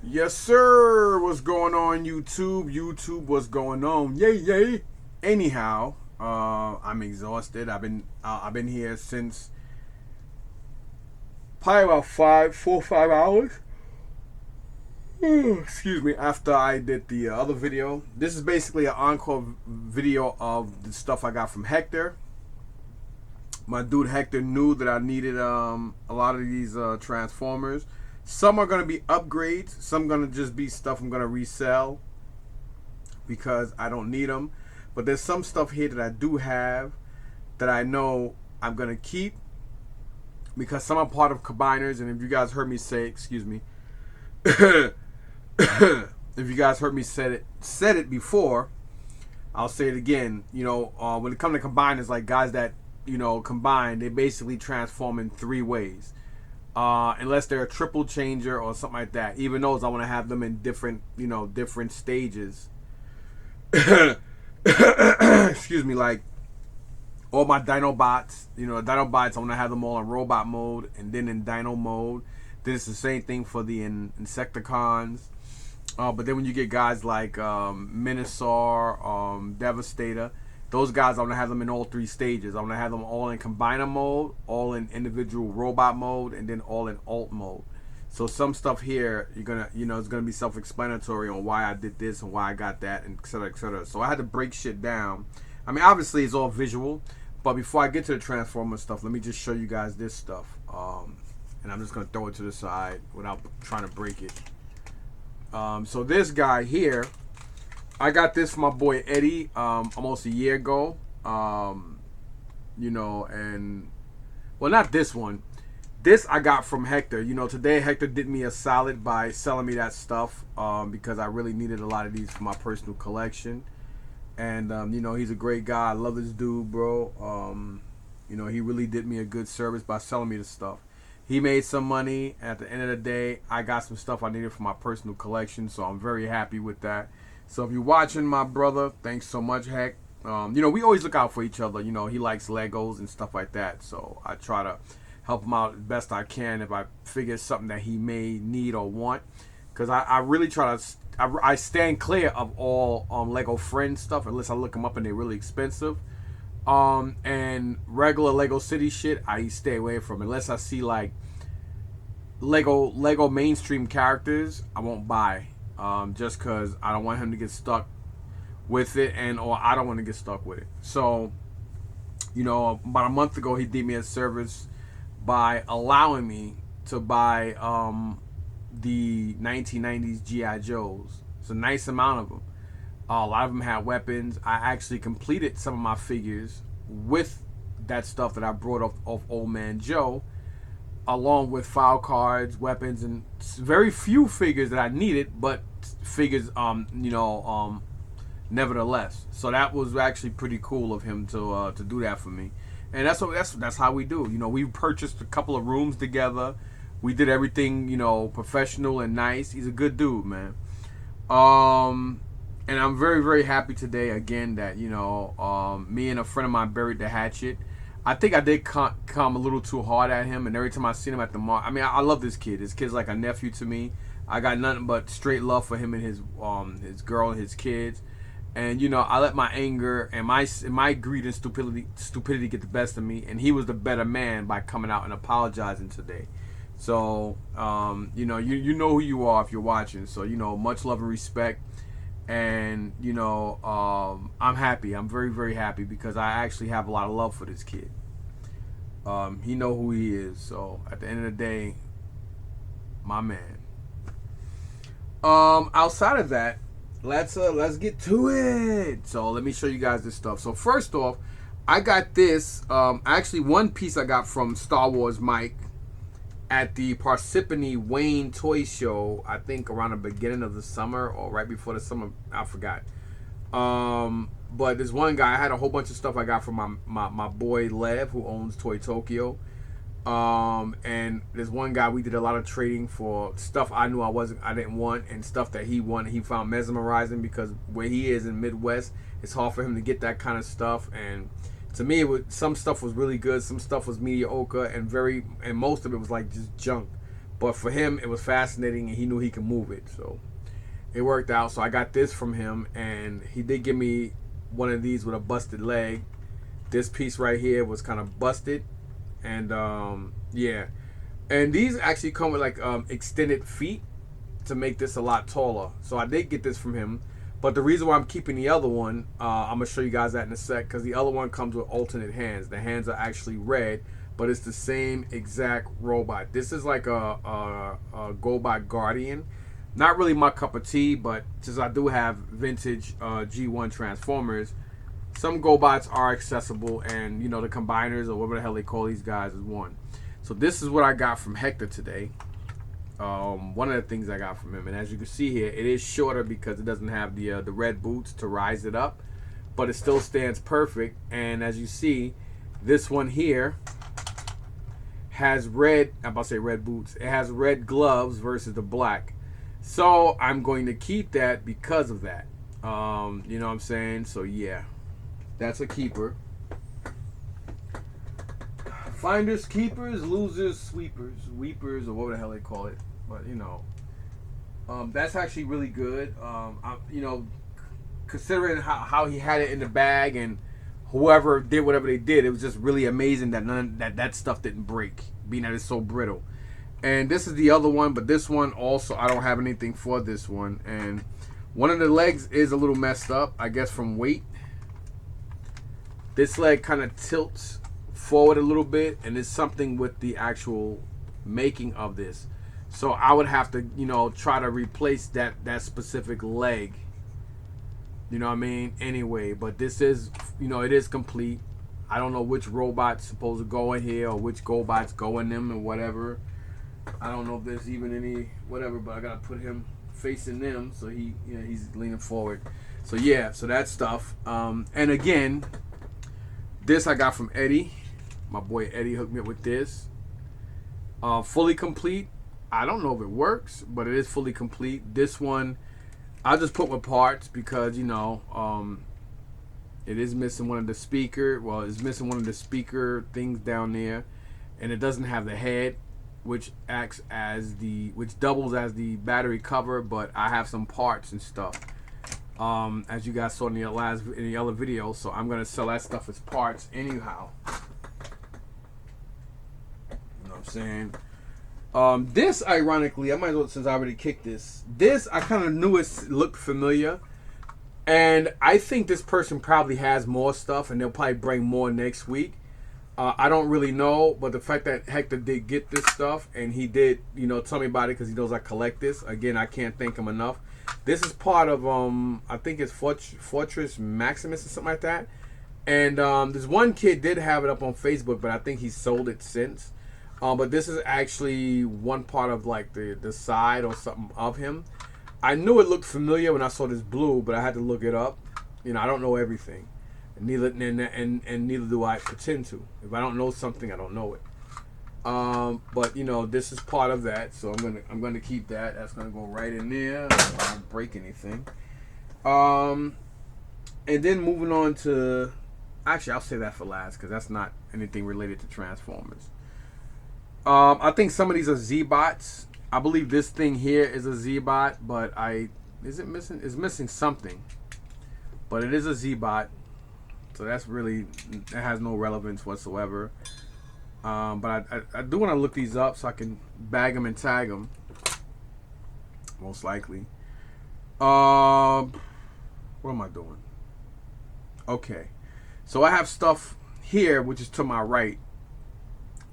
Yes, sir. What's going on, YouTube? YouTube, what's going on? Yay, yay. Anyhow, I'm exhausted. I've been here since probably about 4 or 5 hours. Excuse me. After I did the other video, this is basically an encore video of the stuff I got from Hector. My dude Hector knew that I needed a lot of these transformers. Some are gonna be upgrades. Some gonna just be stuff I'm gonna resell because I don't need them. But there's some stuff here that I do have that I know I'm gonna keep because some are part of combiners. And if you guys heard me say, excuse me, if you guys heard me said it before, I'll say it again. When it comes to combiners, like guys that combine, they basically transform in three ways. Unless they're a triple changer or something like that. Even those, I want to have them in different stages. Excuse me, like all my Dinobots, Dinobots, I want to have them all in robot mode and then in Dino mode. Then it's the same thing for the Insecticons. But then when you get guys like Minosaur, Devastator, those guys, I want to have them in all three stages. I want to have them all in combiner mode, all in individual robot mode, and then all in alt mode. So some stuff here, it's gonna be self-explanatory on why I did this and why I got that, and et cetera, et cetera. So I had to break shit down. I mean, obviously it's all visual, but before I get to the Transformer stuff, let me just show you guys this stuff. And I'm just gonna throw it to the side without trying to break it. So this guy here, I got this from my boy Eddie almost a year ago. And well, not this one. This I got from Hector. Today Hector did me a solid by selling me that stuff because I really needed a lot of these for my personal collection. And he's a great guy. I love this dude, bro. He really did me a good service by selling me the stuff. He made some money. At the end of the day, I got some stuff I needed for my personal collection, so I'm very happy with that. So if you're watching, my brother, thanks so much, Heck. We always look out for each other. He likes Legos and stuff like that. So I try to help him out as best I can if I figure something that he may need or want. Because I really try to, I stand clear of all Lego Friends stuff unless I look them up and they're really expensive. And regular Lego City shit, I stay away from unless I see like Lego mainstream characters. I won't buy. Just because I don't want him to get stuck with it, or I don't want to get stuck with it. So, about a month ago, he did me a service by allowing me to buy the 1990s G.I. Joes. It's a nice amount of them. A lot of them had weapons. I actually completed some of my figures with that stuff that I brought off Old Man Joe, along with file cards, weapons, and very few figures that I needed, but figures, nevertheless. So that was actually pretty cool of him to do that for me, and that's how we do. We purchased a couple of rooms together. We did everything, professional and nice. He's a good dude, man. And I'm very, very happy today again that me and a friend of mine buried the hatchet. I think I did come a little too hard at him, and every time I seen him at the mall, I mean, I love this kid. This kid's like a nephew to me. I got nothing but straight love for him and his girl and his kids. And I let my anger and my greed and stupidity get the best of me, and he was the better man by coming out and apologizing today. So you know who you are if you're watching. So much love and respect. And I'm happy. I'm very, very happy because I actually have a lot of love for this kid. He know who he is. So at the end of the day, my man. Outside of that, let's get to it. So let me show you guys this stuff. So first off, I got this. Actually, one piece I got from Star Wars Mike at the Parsippany Wayne Toy Show, I think around the beginning of the summer or right before the summer, I forgot. But there's one guy, I had a whole bunch of stuff I got from my boy Lev, who owns Toy Tokyo. And there's one guy, we did a lot of trading for stuff I knew I didn't want, and stuff that he wanted. He found mesmerizing because where he is in Midwest, it's hard for him to get that kind of stuff. And to me, some stuff was really good, some stuff was mediocre, and most of it was like just junk. But for him, it was fascinating, and he knew he could move it, so it worked out. So I got this from him, and he did give me one of these with a busted leg. This piece right here was kind of busted, and yeah. And these actually come with like extended feet to make this a lot taller. So I did get this from him. But the reason why I'm keeping the other one, I'm going to show you guys that in a sec, because the other one comes with alternate hands. The hands are actually red, but it's the same exact robot. This is like a GoBot Guardian. Not really my cup of tea, but since I do have vintage G1 Transformers, some GoBots are accessible, and you know, the combiners or whatever the hell they call these guys is one. So this is what I got from Hector today. One of the things I got from him, and as you can see here, it is shorter because it doesn't have the red boots to rise it up, but it still stands perfect. And as you see, this one here has red, I'm about to say red boots, it has red gloves versus the black. So I'm going to keep that because of that. You know what I'm saying? So yeah, that's a keeper. Finders, keepers, losers, sweepers, weepers, or whatever the hell they call it. But you know, that's actually really good. You know, considering how he had it in the bag, and whoever did whatever they did, it was just really amazing that that stuff didn't break, being that it's so brittle. And this is the other one, but this one also, I don't have anything for this one. And one of the legs is a little messed up, I guess from weight. This leg kind of tilts forward a little bit, and it's something with the actual making of this. So I would have to, you know, try to replace that specific leg. You know what I mean? Anyway, but this is, you know, it is complete. I don't know which robot's supposed to go in here or which GoBots go in them or whatever. I don't know if there's even any whatever, but I gotta put him facing them so he, you know, he's leaning forward. So yeah, so that stuff. And again, this I got from Eddie. My boy Eddie hooked me up with this. Fully complete. I don't know if it works, but it is fully complete. This one, I just put with parts because, you know, it is missing one of the speaker. Well, it's missing one of the speaker things down there, and it doesn't have the head, which acts as which doubles as the battery cover. But I have some parts and stuff, as you guys saw in the other video. So I'm gonna sell that stuff as parts anyhow. You know what I'm saying? This, ironically, I might as well, since I already kicked this. This, I kind of knew it looked familiar. And I think this person probably has more stuff, and they'll probably bring more next week. I don't really know, but the fact that Hector did get this stuff, and he did, you know, tell me about it because he knows I collect this. Again, I can't thank him enough. This is part of, I think it's Fortress Maximus or something like that. And this one kid did have it up on Facebook, but I think he sold it since. But this is actually one part of like the side or something of him. I knew it looked familiar when I saw this blue, but I had to look it up. You know, I don't know everything, and neither do I pretend to. If I don't know something, I don't know it. But you know, this is part of that, so I'm gonna keep that. That's gonna go right in there. I don't break anything. And then moving on to, actually, I'll say that for last because that's not anything related to Transformers. I think some of these are Z-Bots. I believe this thing here is a Z-Bot, but is it missing? It's missing something, but it is a Z-Bot, so that's really, it has no relevance whatsoever. But I do want to look these up so I can bag them and tag them, most likely. What am I doing? Okay, so I have stuff here which is to my right,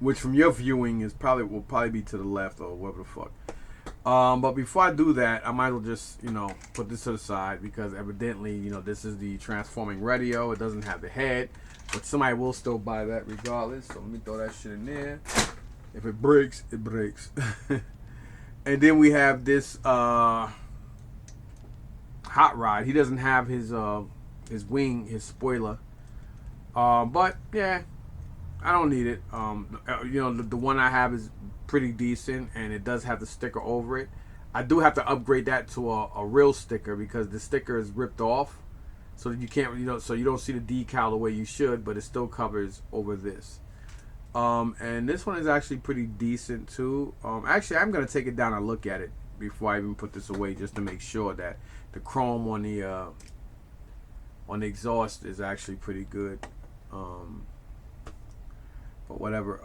which from your viewing will probably be to the left or whatever the fuck. But before I do that, I might as well just, you know, put this to the side because evidently, you know, this is the transforming radio. It doesn't have the head, but somebody will still buy that regardless. So let me throw that shit in there. If it breaks, it breaks. And then we have this Hot Rod. He doesn't have his wing, his spoiler. But yeah, I don't need it. You know, the one I have is pretty decent, and it does have the sticker over it. I do have to upgrade that to a real sticker because the sticker is ripped off, so that you can't, you know, so you don't see the decal the way you should, but it still covers over this. And this one is actually pretty decent too. Actually, I'm gonna take it down and look at it before I even put this away, just to make sure that the chrome on the exhaust is actually pretty good. But whatever.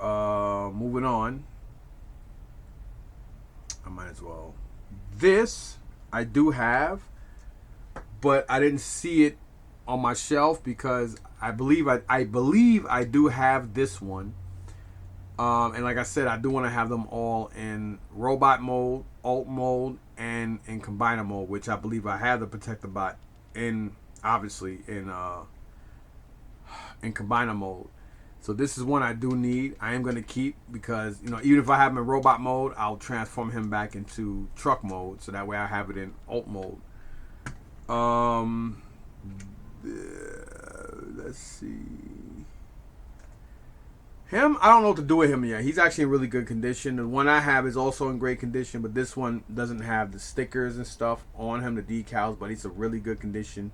Moving on. I might as well. This I do have, but I didn't see it on my shelf because I believe I do have this one. And like I said, I do want to have them all in robot mode, alt mode, and in combiner mode, which I believe I have the Protector Bot in, obviously, in combiner mode. So this is one I do need. I am going to keep because, you know, even if I have him in robot mode, I'll transform him back into truck mode. So that way I have it in alt mode. Let's see. Him, I don't know what to do with him yet. He's actually in really good condition. The one I have is also in great condition, but this one doesn't have the stickers and stuff on him, the decals, but it's a really good condition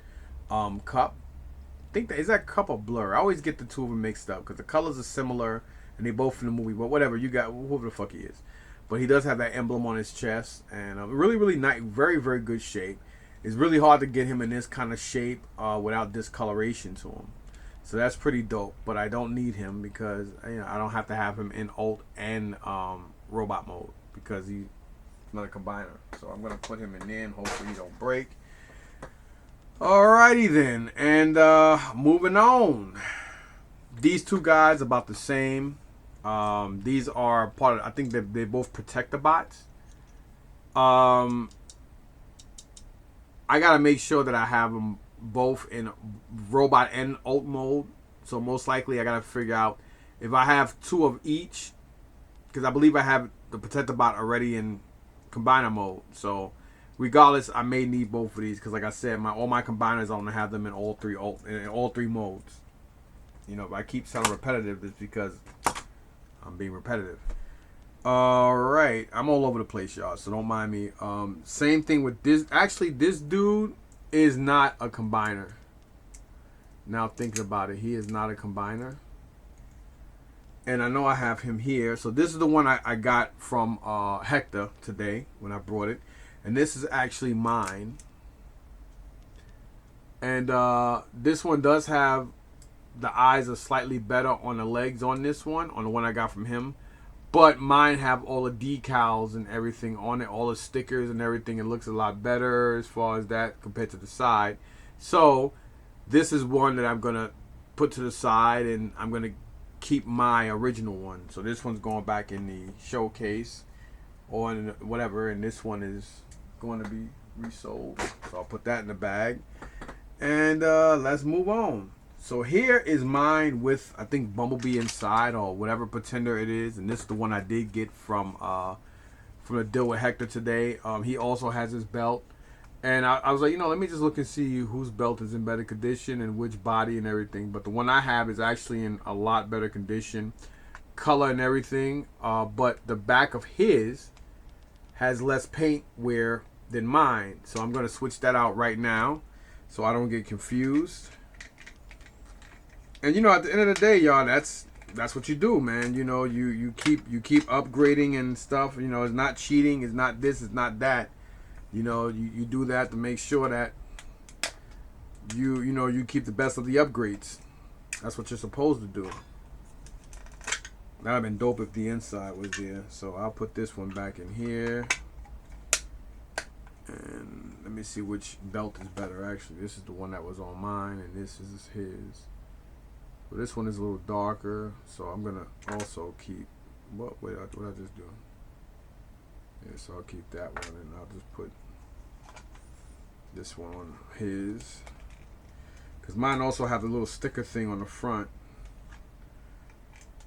cup. I think is that cup or blur? I always get the two of them mixed up because the colors are similar and they both in the movie. But whatever, you got whoever the fuck he is. But he does have that emblem on his chest and really, really nice, very, very good shape. It's really hard to get him in this kind of shape without discoloration to him. So that's pretty dope. But I don't need him because I don't have to have him in alt and robot mode because he's not a combiner. So I'm gonna put him in there and hopefully he don't break. Alrighty then, and moving on. These two guys about the same. These are part of. I think they both Protector Bots. I gotta make sure that I have them both in robot and alt mode. So most likely I gotta figure out if I have two of each, because I believe I have the Protector Bot already in combiner mode. So regardless, I may need both of these because, like I said, all my combiners, I'm gonna have them in all three modes. You know, if I keep sounding repetitive, it's because I'm being repetitive. All right, I'm all over the place, y'all, so don't mind me. Same thing with this. Actually, this dude is not a combiner. Now thinking about it, he is not a combiner. And I know I have him here. So this is the one I got from Hector today when I brought it. And this is actually mine. And this one does have the eyes are slightly better on the legs on this one, on the one I got from him. But mine have all the decals and everything on it, all the stickers and everything. It looks a lot better as far as that compared to the side. So this is one that I'm going to put to the side and I'm going to keep my original one. So this one's going back in the showcase or in whatever. And this one is going to be resold, so I'll put that in the bag and let's move on. So here is mine with I think Bumblebee inside or whatever pretender it is, and this is the one I did get from the deal with Hector today. He also has his belt, and I was like, let me just look and see whose belt is in better condition and which body and everything. But the one I have is actually in a lot better condition, color and everything, but the back of his has less paint wear than mine. So I'm going to switch that out right now so I don't get confused. And at the end of the day, y'all, that's what you do, man. You keep upgrading and stuff. It's not cheating, it's not this, it's not that. You do that to make sure that you keep the best of the upgrades. That's what you're supposed to do. That would have been dope if the inside was there. So I'll put this one back in here. And let me see which belt is better. Actually, this is the one that was on mine, and this is his. So this one is a little darker. So I'm gonna also keep. What I just do? Yeah, so I'll keep that one, and I'll just put this one on his. Cause mine also have a little sticker thing on the front.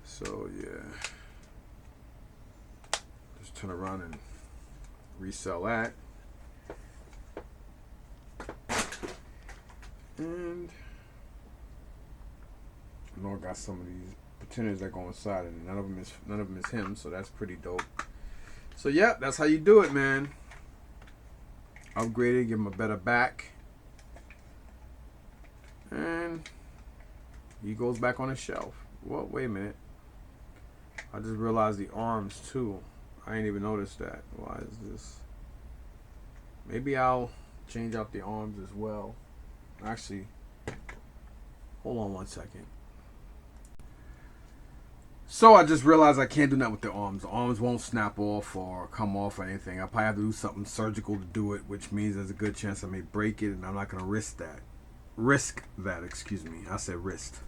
So yeah, just turn around and resell that. And I know I got some of these pretenders that go inside, and none of them is him, so that's pretty dope. So yeah, that's how you do it, man. Upgrade it, give him a better back, and he goes back on the shelf. Well, wait a minute. I just realized the arms too. I ain't even noticed that. Why is this? Maybe I'll change out the arms as well. Actually, hold on one second. So I just realized I can't do that with the arms. The arms won't snap off or come off or anything. I probably have to do something surgical to do it, which means there's a good chance I may break it, and I'm not going to risk that. Excuse me. I said wrist.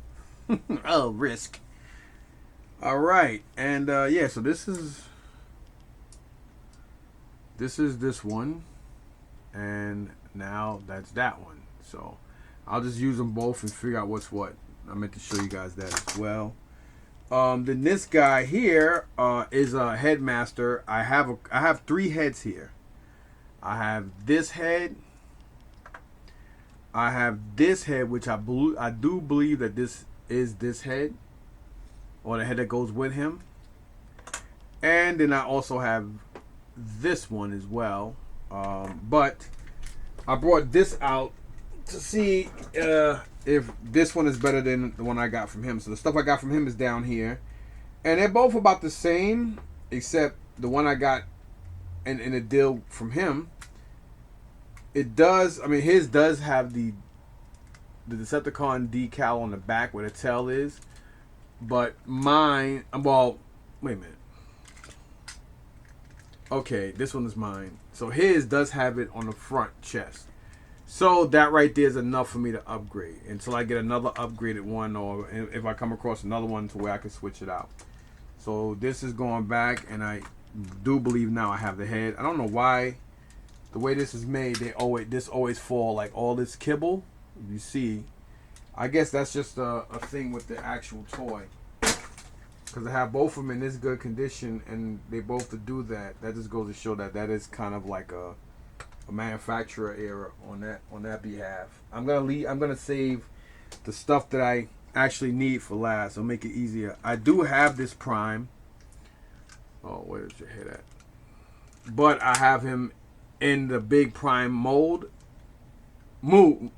Oh, risk. All right. And yeah, so this is this one. And now that's that one. So I'll just use them both and figure out what's what. I meant to show you guys that as well. Then this guy here is a headmaster. I have 3 heads here. I have this head. I have this head, which I do believe that this is this head, or the head that goes with him. And then I also have this one as well. But I brought this out to see if this one is better than the one I got from him. So the stuff I got from him is down here, and they're both about the same, except the one I got in a deal from him, it does, I mean, his does have the Decepticon decal on the back where the tail is, but mine, well, wait a minute. Okay, this one is mine. So his does have it on the front chest. So that right there is enough for me to upgrade until I get another upgraded one, or if I come across another one to where I can switch it out. So this is going back, and I do believe now I have the head. I don't know why the way this is made, this always fall, like all this kibble. You see, I guess that's just a thing with the actual toy. Because I have both of them in this good condition, and they both do that. That just goes to show that is kind of like a manufacturer error on that behalf. I'm gonna save the stuff that I actually need for last. It'll make it easier. I do have this Prime. Oh, where's your head at? But I have him in the big Prime mold. Mode.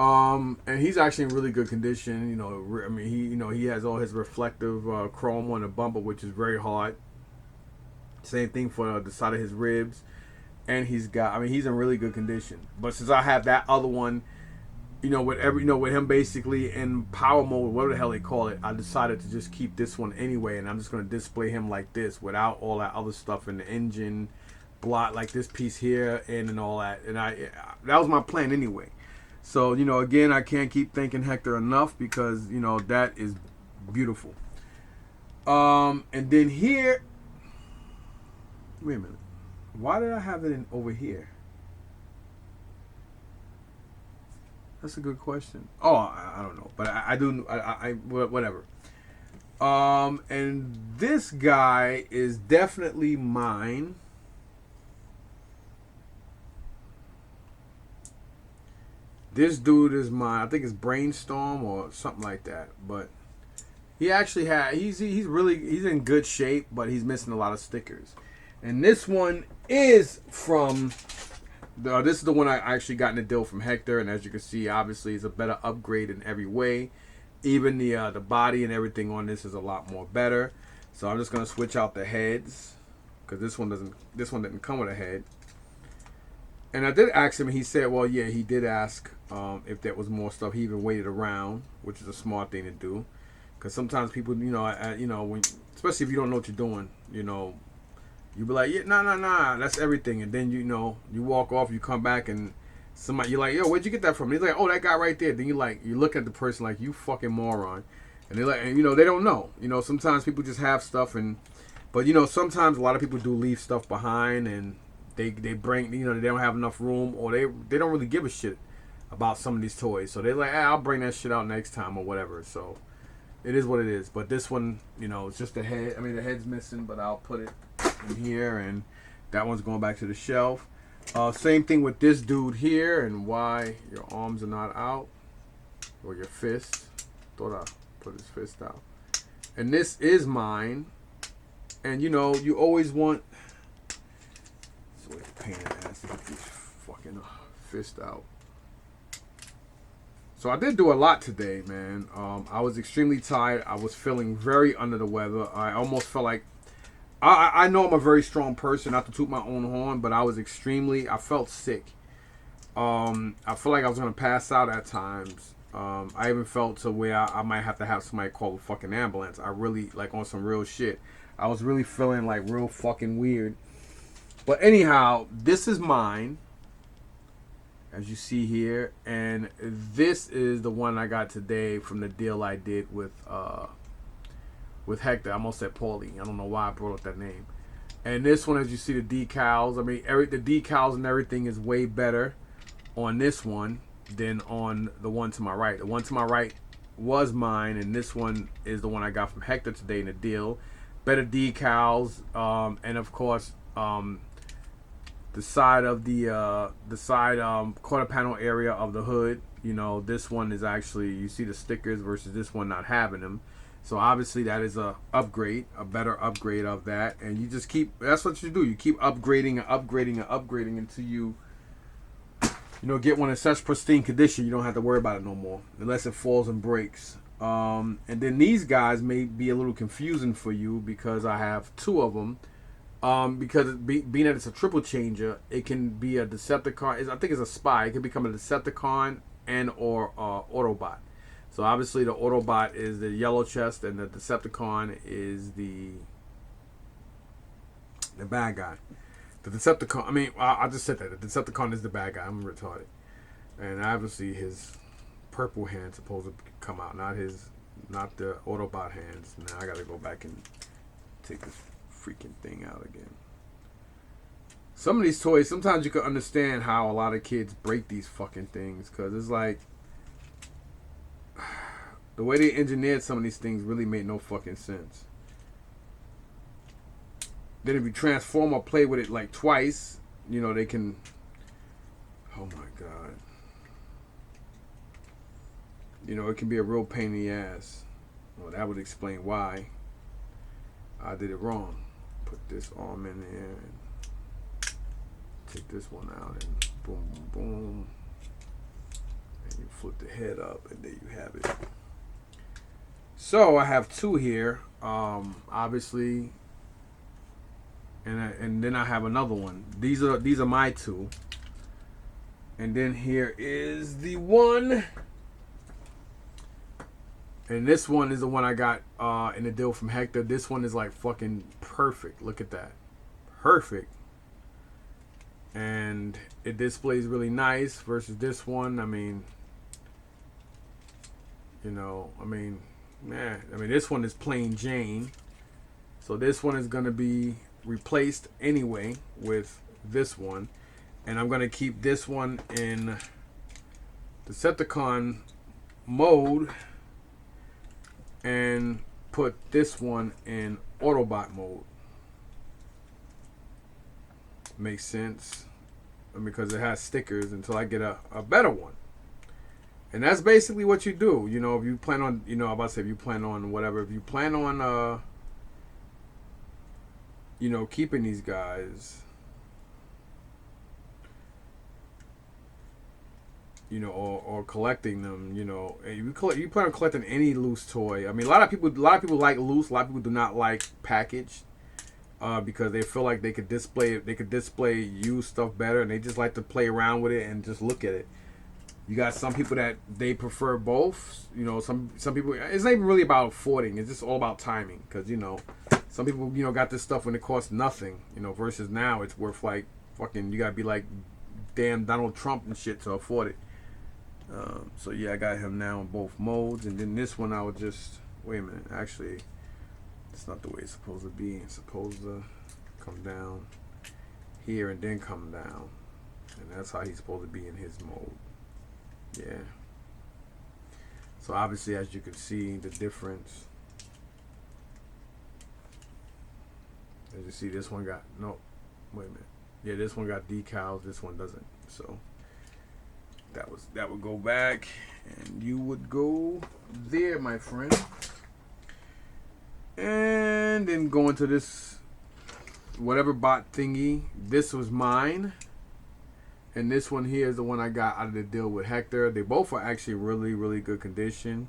And he's actually in really good condition. You know, I mean, he has all his reflective chrome on the bumper, which is very hard. Same thing for the side of his ribs, and he's in really good condition. But since I have that other one, with him basically in power mode, whatever the hell they call it, I decided to just keep this one anyway, and I'm just gonna display him like this without all that other stuff in the engine block, like this piece here and all that. And that was my plan anyway. So, again, I can't keep thanking Hector enough because, that is beautiful. And then here, wait a minute. Why did I have it over here? That's a good question. Oh, I don't know. But I do, whatever. And this guy is definitely mine. This dude is mine. I think it's Brainstorm or something like that. But he actually he's in good shape, but he's missing a lot of stickers. And this one is from this is the one I actually got in a deal from Hector, and as you can see, obviously it's a better upgrade in every way. Even the body and everything on this is a lot more better. So I'm just gonna switch out the heads because this one didn't come with a head. And I did ask him, and he said, well, yeah, he did ask if there was more stuff. He even waited around, which is a smart thing to do. Because sometimes people, when, especially if you don't know what you're doing, you be like, yeah, nah, that's everything. And then, you walk off, you come back, and somebody, you're like, yo, where'd you get that from? And he's like, oh, that guy right there. Then you look at the person like, you fucking moron. And they're like, and, they don't know. Sometimes people just have stuff, but sometimes a lot of people do leave stuff behind, and they bring, they don't have enough room, or they don't really give a shit about some of these toys. So they're like, I'll bring that shit out next time or whatever. So it is what it is. But this one, it's just the head. I mean, the head's missing, but I'll put it in here, and that one's going back to the shelf. Same thing with this dude here, and why your arms are not out, or your fist. Thought I put his fist out. And this is mine. And you always want. Pain in the ass to get these fucking fist out. So I did do a lot today, man. I was extremely tired. I was feeling very under the weather. I almost felt like I know I'm a very strong person, not to toot my own horn, but I felt sick. I feel like I was gonna pass out at times. I even felt to where I might have to have somebody call a fucking ambulance. I really, like, on some real shit. I was really feeling like real fucking weird. But anyhow, this is mine, as you see here, and this is the one I got today from the deal I did with Hector. I almost said Paulie. I don't know why I brought up that name. And this one, as you see, the decals. I mean, the decals and everything is way better on this one than on the one to my right. The one to my right was mine, and this one is the one I got from Hector today in the deal. Better decals, and of course, the side of the quarter panel area of the hood. You know, this one is actually, you see the stickers versus this one not having them. So obviously that is a upgrade, a better upgrade of that. And you just keep, that's what you do. You keep upgrading and upgrading and upgrading until you get one in such pristine condition you don't have to worry about it no more, unless it falls and breaks. And then these guys may be a little confusing for you because I have two of them. Because being that it's a triple changer, it can be a Decepticon. I think it's a spy. It can become a Decepticon and or Autobot. So obviously the Autobot is the yellow chest, and the Decepticon is the bad guy. The Decepticon, I mean, I just said that. The Decepticon is the bad guy. I'm retarded. And obviously his purple hand's supposed to come out, not the Autobot hands. Now I gotta go back and take this freaking thing out again. Some of these toys, sometimes you can understand how a lot of kids break these fucking things, because it's like the way they engineered some of these things really made no fucking sense. Then if you transform or play with it like twice, they can, oh my god, it can be a real pain in the ass. Well, that would explain why I did it wrong. Put this arm in there and take this one out, and boom, boom, boom. And you flip the head up, and there you have it. So I have two here, obviously, and then I have another one. These are my two, and then here is the one. And this one is the one I got in the deal from Hector. This one is like fucking perfect. Look at that. Perfect. And it displays really nice versus this one. I mean, this one is plain Jane. So this one is going to be replaced anyway with this one. And I'm going to keep this one in Decepticon mode and put this one in Autobot mode. Makes sense, because it has stickers until I get a better one. And that's basically what you do. If you plan on, I'm about to say, if you plan on whatever, if you plan on keeping these guys, or collecting them, if you plan on collecting any loose toy. I mean, a lot of people like loose. A lot of people do not like packaged, because they feel like they could display used stuff better, and they just like to play around with it and just look at it. You got some people that they prefer both. Some people, it's not even really about affording. It's just all about timing, because some people got this stuff when it costs nothing. Versus now it's worth like fucking. You gotta be like damn Donald Trump and shit to afford it. So yeah, I got him now in both modes, and then this one I would just wait a minute. Actually, it's not the way it's supposed to be. It's supposed to come down here and then come down, and that's how he's supposed to be in his mode. Yeah. So obviously, as you can see, the difference. As you see, this one got wait a minute. Yeah, this one got decals. This one doesn't. So that would go back, and you would go there, my friend, and then go into this whatever bot thingy. This was mine. And this one here is the one I got out of the deal with Hector. They both are actually really, really good condition.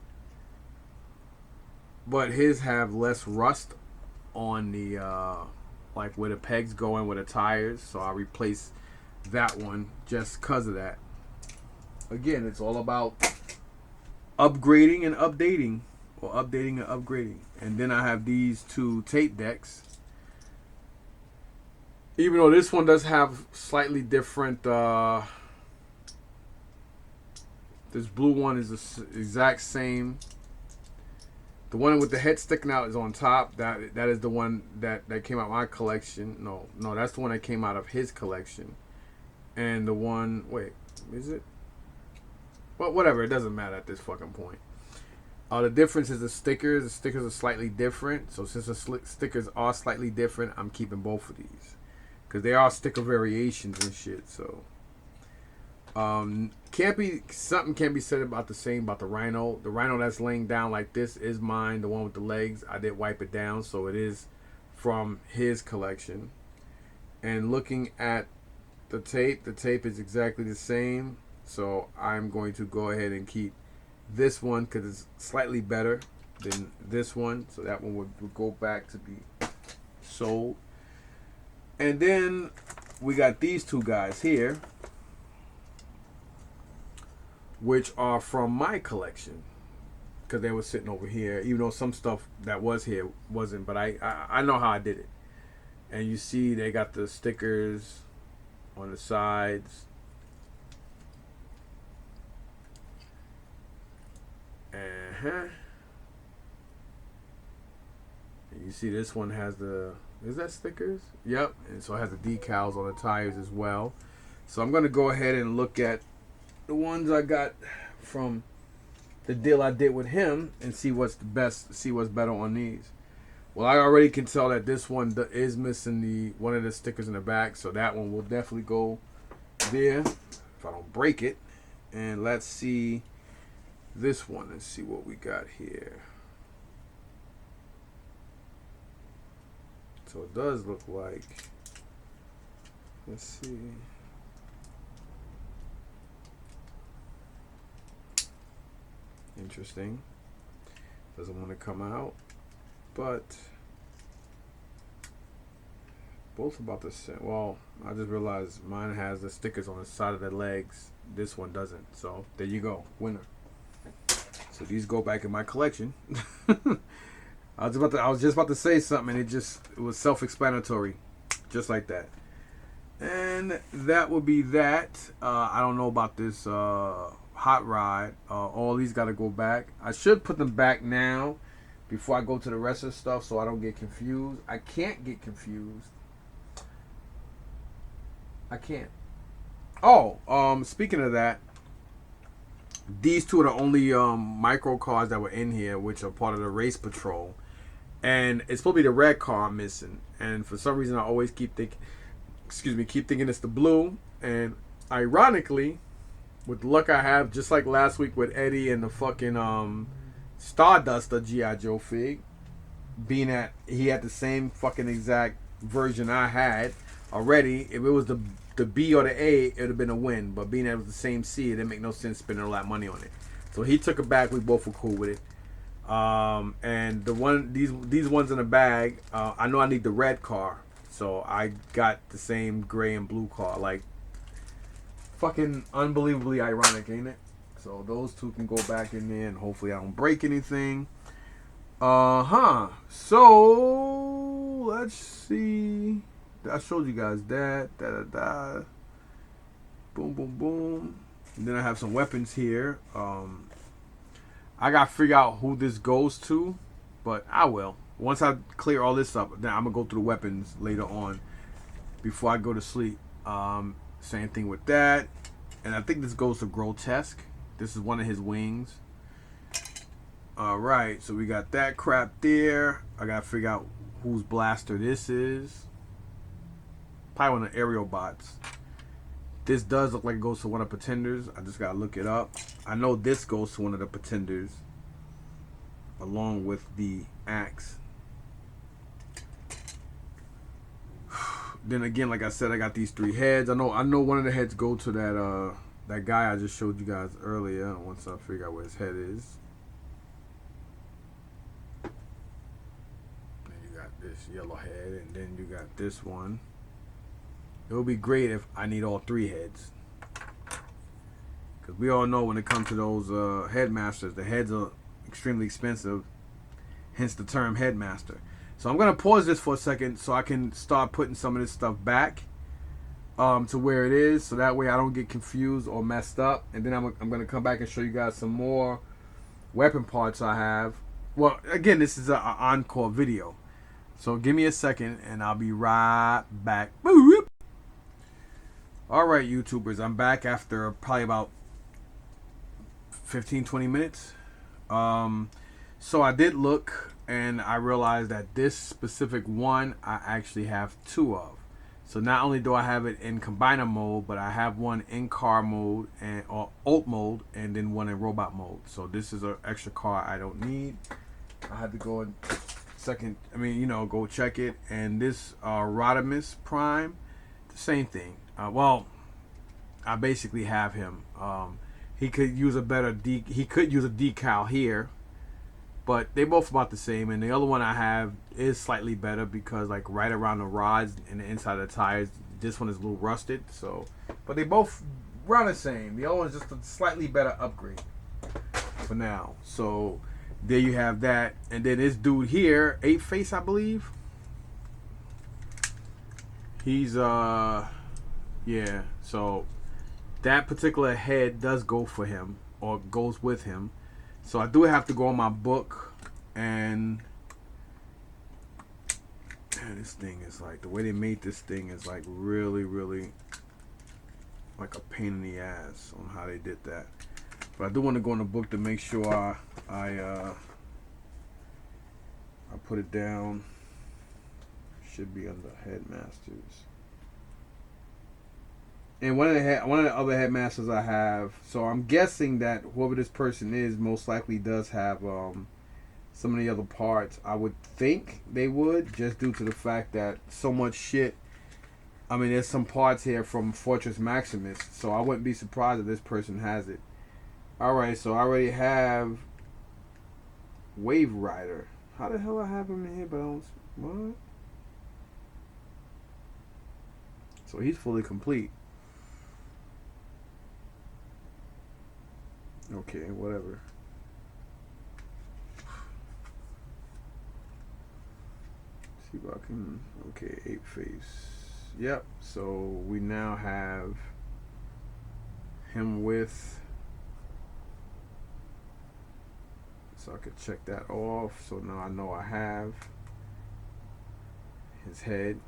But his have less rust on the, like where the pegs go in with the tires. So I replaced that one just because of that. Again, it's all about upgrading and updating. Or updating and upgrading. And then I have these two tape decks. Even though this one does have slightly different, this blue one is the exact same. The one with the head sticking out is on top. That is the one that came out of my collection. No, that's the one that came out of his collection. And the one, wait, is it? Well, whatever, it doesn't matter at this fucking point. The difference is the stickers. The stickers are slightly different. So since the stickers are slightly different, I'm keeping both of these. Because they are sticker variations and shit. So something can't be said about the Rhino. The Rhino that's laying down like this is mine. The one with the legs, I did wipe it down. So it is from his collection. And looking at the tape is exactly the same. So I'm going to go ahead and keep this one because it's slightly better than this one. So that one would go back to be sold. And then we got these two guys here, which are from my collection because they were sitting over here, even though some stuff that was here wasn't. But I know how I did it. And you see they got the stickers on the sides. And you see this one has is that stickers? Yep. And so it has the decals on the tires as well. So I'm going to go ahead and look at the ones I got from the deal I did with him and see what's the best, see what's better on these. Well, I already can tell that this one is missing one of the stickers in the back. So that one will definitely go there if I don't break it. And let's see this one and see what we got here. So it does look like, let's see. Interesting. Doesn't want to come out, but both about the same. Well, I just realized mine has the stickers on the side of the legs. This one doesn't. So there you go, winner. So these go back in my collection. I was just about to say something, and it was self-explanatory, just like that. And that will be that. I don't know about this hot rod. All these got to go back. I should put them back now before I go to the rest of the stuff, so I don't get confused. I can't get confused. I can't. Oh, speaking of that, these two are the only micro cars that were in here, which are part of the race patrol. And it's supposed to be the red car I'm missing. And for some reason, I always keep thinking it's the blue. And ironically, with the luck I have, just like last week with Eddie and the fucking Stardust of G.I. Joe fig, being that he had the same fucking exact version I had already, if it was the B or the A, it would have been a win. But being that it was the same C, it didn't make no sense spending all that money on it. So he took it back. We both were cool with it. And these ones in the bag, I know I need the red car, so I got the same gray and blue car. Like, fucking unbelievably ironic, ain't it? So those two can go back in there, and hopefully I don't break anything. So let's see. I showed you guys that. Boom, boom, boom. And then I have some weapons here. I got to figure out who this goes to, but I will. Once I clear all this up, then I'm going to go through the weapons later on before I go to sleep. Same thing with that. And I think this goes to Grotesque. This is one of his wings. Alright, so we got that crap there. I got to figure out whose blaster this is. Probably one of the aerial bots. This does look like it goes to one of the Pretenders. I just gotta look it up. I know this goes to one of the Pretenders, along with the axe. then again, like I said, I got these 3 heads. I know one of the heads go to that guy I just showed you guys earlier. Once I figure out where his head is. Then you got this yellow head, and then you got this one. It would be great if I need all 3 heads. Because we all know when it comes to those headmasters, the heads are extremely expensive. Hence the term headmaster. So I'm going to pause this for a second so I can start putting some of this stuff back to where it is. So that way I don't get confused or messed up. And then I'm going to come back and show you guys some more weapon parts I have. Well, again, this is an encore video. So give me a second and I'll be right back. Boop. Alright, YouTubers, I'm back after probably about 15-20 minutes. So I did look and I realized that this specific one I actually have 2 of. So not only do I have it in combiner mode, but I have one in car mode or alt mode, and then one in robot mode. So this is an extra car I don't need. I had to go and go check it. And this Rodimus Prime, the same thing. Well, I basically have him. He could use a better he could use a decal here, but they both about the same. And the other one I have is slightly better because like right around the rods and the inside of the tires, this one is a little rusted. So, but they both around the same. The other one's just a slightly better upgrade for now. So there you have that. And then this dude here, 8-Face, I believe. He's yeah, so that particular head does go for him or goes with him. So I do have to go on my book, and man, this thing is like, the way they made this thing is like really like a pain in the ass on how they did that. But I do want to go in the book to make sure I put it down. Should be under headmasters. And one of the other headmasters I have, so I'm guessing that whoever this person is most likely does have some of the other parts. I would think they would, just due to the fact that so much shit. I mean, there's some parts here from Fortress Maximus, so I wouldn't be surprised if this person has it. Alright, so I already have Wave Rider. How the hell I have him in here, but I don't... What? So he's fully complete. Okay, whatever. See if I can... Okay, 8-Face. Yep, so we now have him with... So I could check that off. So now I know I have his head.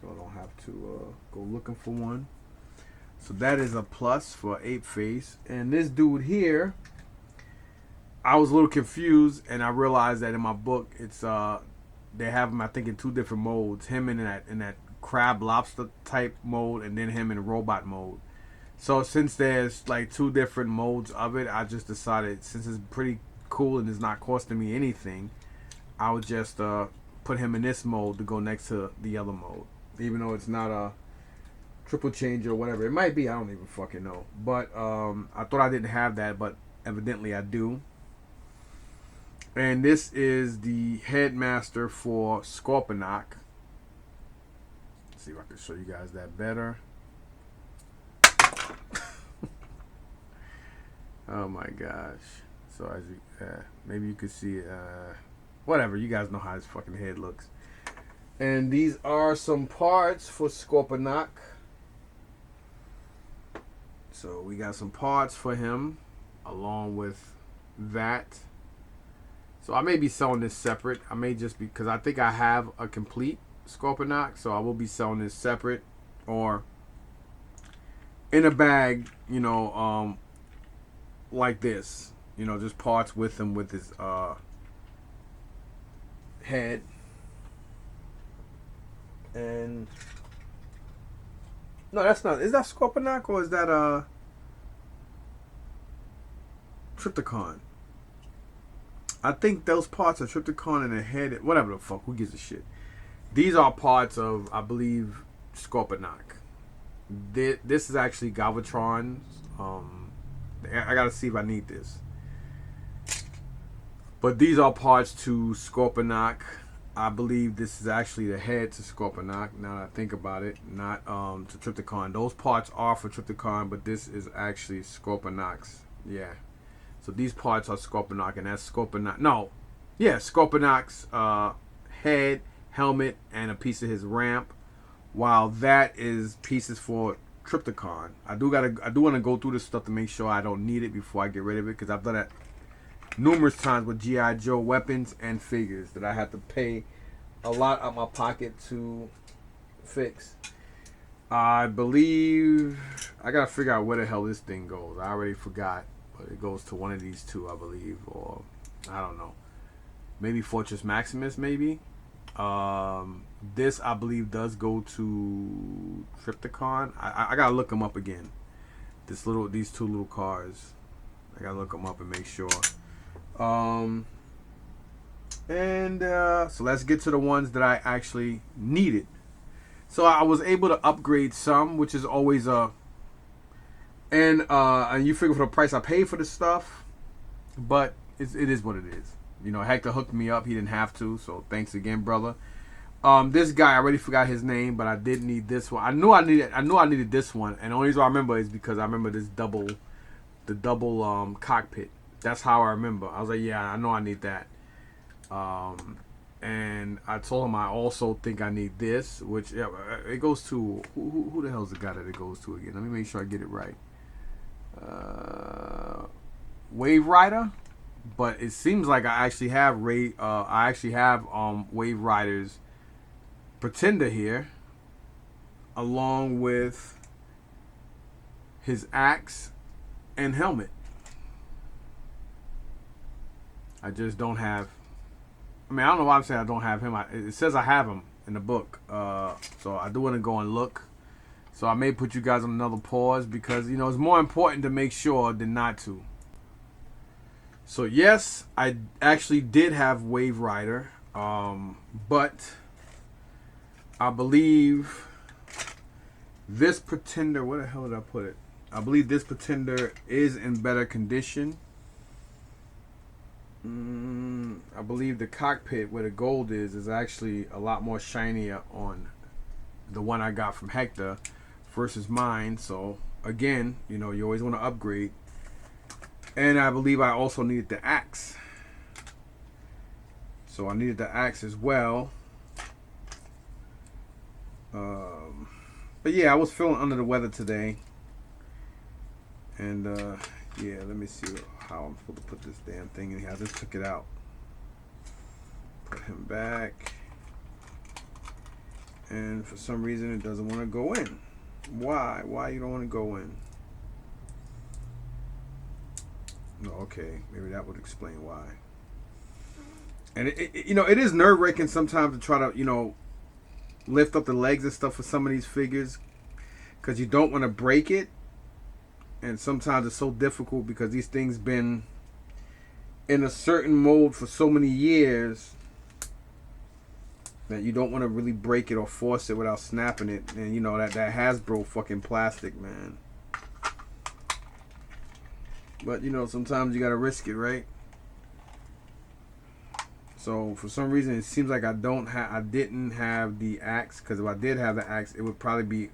So I don't have to go looking for one. So that is a plus for 8-Face. And this dude here, I was a little confused, and I realized that in my book, it's they have him, I think, in 2 different modes. Him in that crab lobster type mode, and then him in robot mode. So since there's like 2 different modes of it, I just decided, since it's pretty cool and it's not costing me anything, I would just put him in this mode to go next to the other mode. Even though it's not a triple change or whatever. It might be, I don't even fucking know. But I thought I didn't have that, but evidently I do. And this is the headmaster for Scorponok. Let's see if I can show you guys that better. Oh my gosh. So as you maybe you could see whatever, you guys know how his fucking head looks. And these are some parts for Scorponok. So we got some parts for him along with that. So I may be selling this separate. I may just be, because I think I have a complete Scorponok, so I will be selling this separate or in a bag, you know, like this, you know, just parts with him with his head. And no, that's not. Is that Scorponok or is that Trypticon? I think those parts are Trypticon and the head, whatever the fuck. Who gives a shit? These are parts of, I believe, Scorponok. This is actually Galvatron. I gotta see if I need this. But these are parts to Scorponok. I believe this is actually the head to Scorponok. Now that I think about it, not to Trypticon. Those parts are for Trypticon, but this is actually Scorponok's. Yeah. So these parts are Scorponok, and that's Scorponok. No, yeah, Scorponok's head, helmet, and a piece of his ramp. While that is pieces for Trypticon. I do want to go through this stuff to make sure I don't need it before I get rid of it, because I've done that numerous times with G.I. Joe weapons and figures that I had to pay a lot out of my pocket to fix. I believe I gotta figure out where the hell this thing goes. I already forgot, but it goes to one of these two, I believe, or I don't know. Maybe Fortress Maximus, maybe. This I believe does go to Trypticon. I gotta look them up again. These two little cars. I gotta look them up and make sure. So let's get to the ones that I actually needed. So I was able to upgrade some, which is always and you figure for the price I paid for this stuff, but it is what it is. You know, Hector hooked me up. He didn't have to, so thanks again, brother. This guy, I already forgot his name, but I did need this one. I knew I needed this one, and the only reason I remember is because I remember the double cockpit. That's how I remember. I was like, yeah, I know I need that. And I told him I also think I need this, which it goes to who the hell's the guy that it goes to again? Let me make sure I get it right. Wave Rider, but it seems like I actually have Wave Rider's Pretender here, along with his axe and helmet. I just don't have. I mean, I don't know why I'm saying I don't have him. It says I have him in the book, so I do want to go and look. So I may put you guys on another pause because it's more important to make sure than not to. So yes, I actually did have Wave Rider, but I believe this Pretender. Where the hell did I put it? I believe this Pretender is in better condition. I believe the cockpit where the gold is actually a lot more shinier on the one I got from Hector versus mine. So again, you always want to upgrade. And I believe I also needed the axe. So I needed the axe as well. But yeah, I was feeling under the weather today. And yeah, let me see how I'm supposed to put this damn thing in here. I just took it out. Put him back. And for some reason it doesn't want to go in. Why? Why you don't want to go in? No, okay. Maybe that would explain why. And it is nerve-wracking sometimes to try to, lift up the legs and stuff for some of these figures, because you don't want to break it. And sometimes it's so difficult because these things been in a certain mold for so many years that you don't want to really break it or force it without snapping it. And that Hasbro fucking plastic, man. But sometimes you gotta risk it, right? So for some reason it seems like I didn't have the axe, because if I did have the axe, it would probably be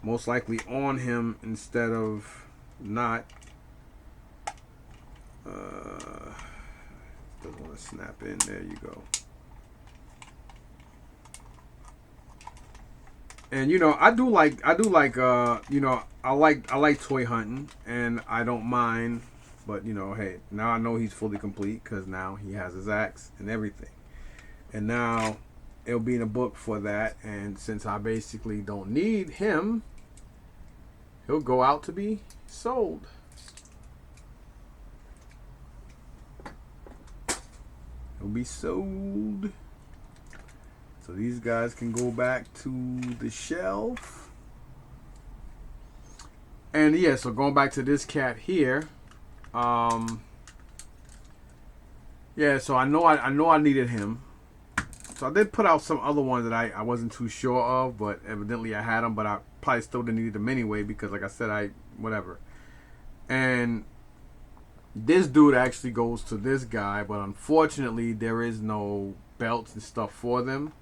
most likely on him instead of not. Doesn't want to snap in. There you go. And I like toy hunting, and I don't mind. But hey, now I know he's fully complete because now he has his axe and everything. And now it'll be in a book for that. And since I basically don't need him, he'll go out to be sold. He'll be sold. So these guys can go back to the shelf. And yeah, so going back to this cat here, Yeah, so I know I needed him. So I did put out some other ones that I wasn't too sure of, but evidently I had them, but I probably still didn't need them anyway because, like I said, whatever. And this dude actually goes to this guy, but unfortunately there is no belts and stuff for them.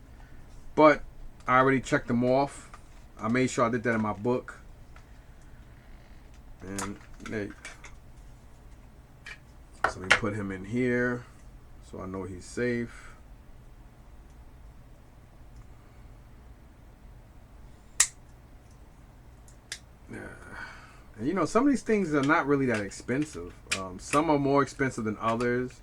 But I already checked them off. I made sure I did that in my book. And hey, so we put him in here, so I know he's safe. Yeah. And you know, some of these things are not really that expensive. Some are more expensive than others.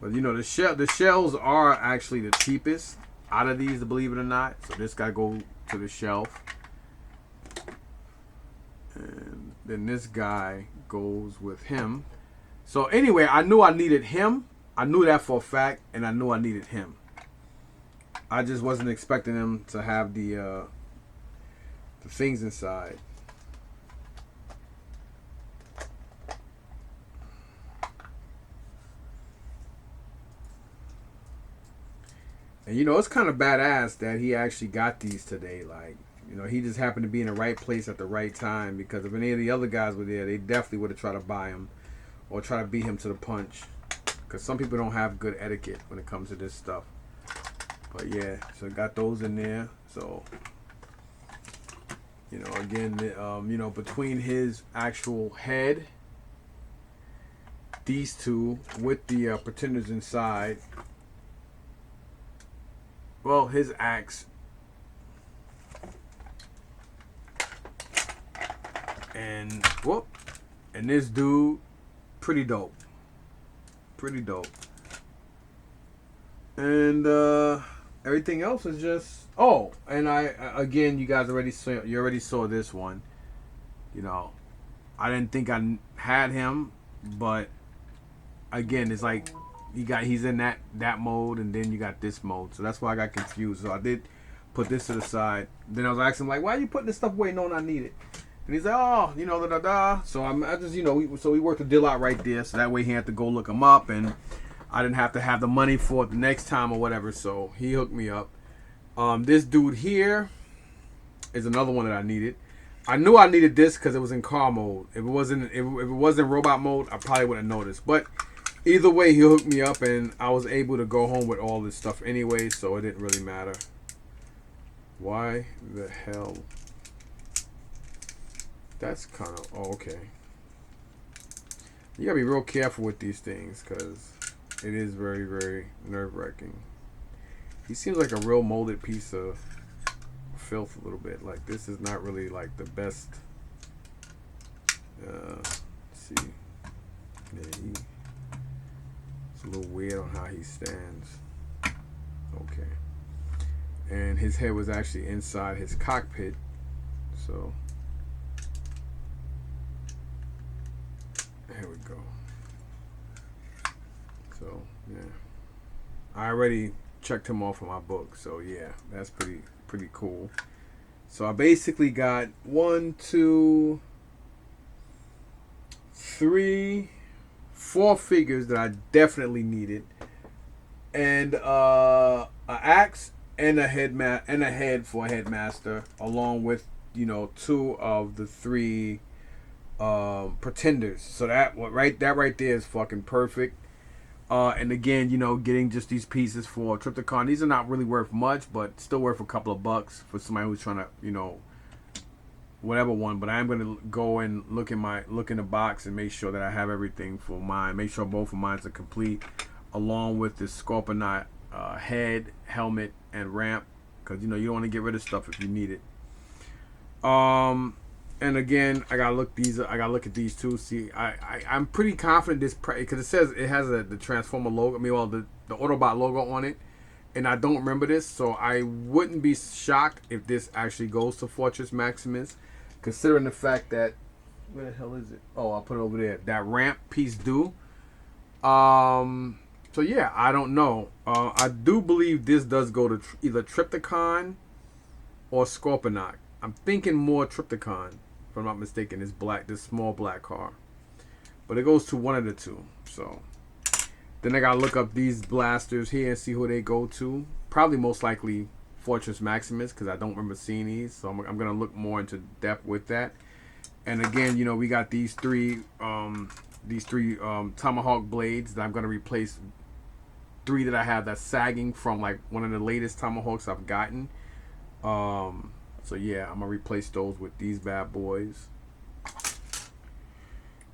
But you know, the shells are actually the cheapest out of these, believe it or not. So this guy go to the shelf. And then this guy goes with him. So anyway, I knew I needed him. I knew that for a fact, and I knew I needed him. I just wasn't expecting him to have the things inside. And you know, it's kind of badass that he actually got these today. Like, you know, he just happened to be in the right place at the right time, because if any of the other guys were there, they definitely would have tried to buy him or try to beat him to the punch. Because some people don't have good etiquette when it comes to this stuff. But yeah, so got those in there. So, you know, again, you know, between his actual head, these two with the pretenders inside, well, his axe, and whoop, and this dude, pretty dope, and everything else is just, oh, and again, you guys already saw this one. You know, I didn't think I had him, but again, it's like he's in that mode, and then you got this mode, so that's why I got confused. So I did put this to the side. Then I was asking him, like, why are you putting this stuff away knowing I need it? And he's like, oh, you know, da da da. So I just, you know, we worked the deal out right there, so that way he had to go look him up, and I didn't have to have the money for it the next time or whatever. So he hooked me up. This dude here is another one that I needed. I knew I needed this because it was in car mode. If it wasn't robot mode, I probably wouldn't have noticed. But either way, he hooked me up, and I was able to go home with all this stuff anyway, so it didn't really matter. Why the hell? That's kind of, oh, okay. You gotta be real careful with these things, because it is very, very nerve-wracking. He seems like a real molded piece of filth a little bit. Like, this is not really like the best. Let's see. Yeah, it's a little weird on how he stands. Okay. And his head was actually inside his cockpit. So here we go. So yeah, I already checked him off of my book. So yeah, that's pretty cool. So I basically got 1, 2, 3, 4 figures that I definitely needed, and an axe and a head for a headmaster, along with, you know, 2 of the 3 pretenders. So that right there is fucking perfect. And again, you know, getting just these pieces for Trypticon. These are not really worth much, but still worth a couple of bucks for somebody who's trying to, you know, whatever one. But I'm gonna go and look in the box and make sure that I have everything for mine. Make sure both of mine are complete, along with the Scorponok head, helmet, and ramp, because you know you don't want to get rid of stuff if you need it. And again, I gotta look at these two. See, I'm pretty confident this, because it says it has the Transformer logo. I mean, well, the Autobot logo on it, and I don't remember this, so I wouldn't be shocked if this actually goes to Fortress Maximus, considering the fact that, where the hell is it? Oh, I'll put it over there. That ramp piece do. So yeah, I don't know. I do believe this does go to either Trypticon or Scorponok. I'm thinking more Trypticon, if I'm not mistaken. This small black car. but it goes to one of the two. So then I gotta look up these blasters here and see who they go to. Probably most likely Fortress Maximus, because I don't remember seeing these. So I'm gonna look more into depth with that. And again, you know, we got these three Tomahawk blades that I'm gonna replace 3 that I have that's sagging from like one of the latest Tomahawks I've gotten. So yeah, I'm gonna replace those with these bad boys.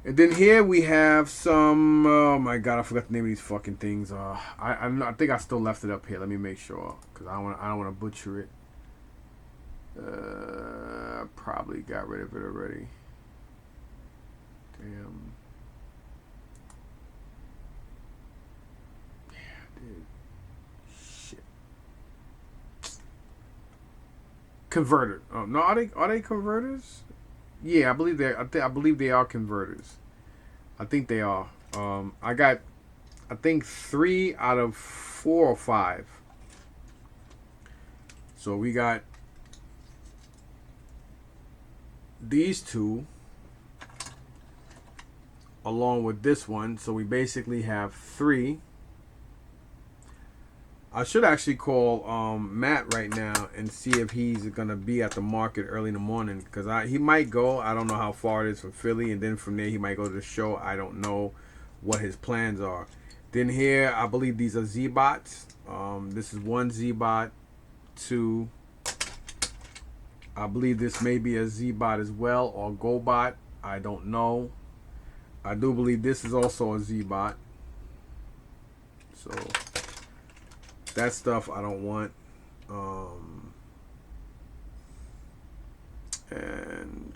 And then here we have some. Oh my god, I forgot the name of these fucking things. I think I still left it up here. Let me make sure, because I don't want to butcher it. Probably got rid of it already. Damn. Yeah, dude. Shit. Converter. Oh no, are they converters? Yeah, I believe I believe they are converters. I think they are. I got, I think 3 out of 4 or 5. So we got these 2 along with this one. So we basically have 3. I should actually call Matt right now and see if he's gonna be at the market early in the morning, because he might go. I don't know how far it is from Philly, and then from there he might go to the show. I don't know what his plans are. Then here, I believe these are Z-Bots. This is 1 Z-Bot, 2. I believe this may be a Z-Bot as well, or GoBot. I don't know. I do believe this is also a Z-Bot. So that stuff I don't want. And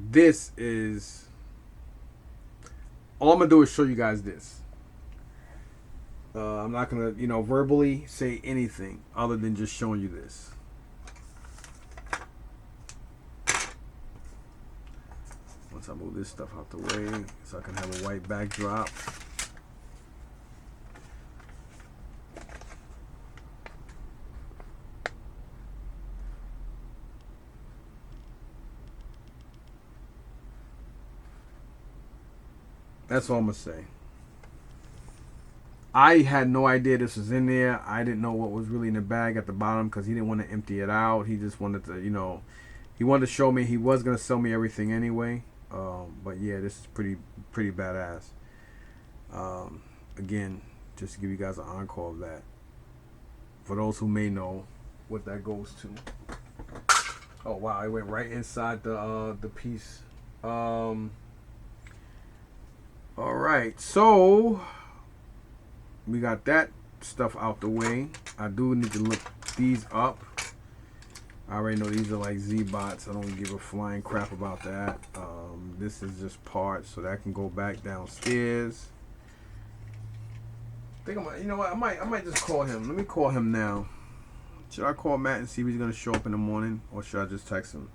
this is, all I'm gonna do is show you guys this. I'm not gonna, verbally say anything other than just showing you this. Once I move this stuff out the way so I can have a white backdrop. That's all I'm gonna say. I had no idea this was in there. I didn't know what was really in the bag at the bottom, because he didn't want to empty it out. He just wanted to, he wanted to show me he was gonna sell me everything anyway. But yeah, this is pretty badass. Again, just to give you guys an encore of that, for those who may know what that goes to. Oh wow, it went right inside the piece. All right, so we got that stuff out the way. I do need to look these up. I already know these are like Z-Bots. I don't give a flying crap about that. This is just parts, so that can go back downstairs. I think you know what? I might just call him. Let me call him now. Should I call Matt and see if he's gonna show up in the morning, or should I just text him?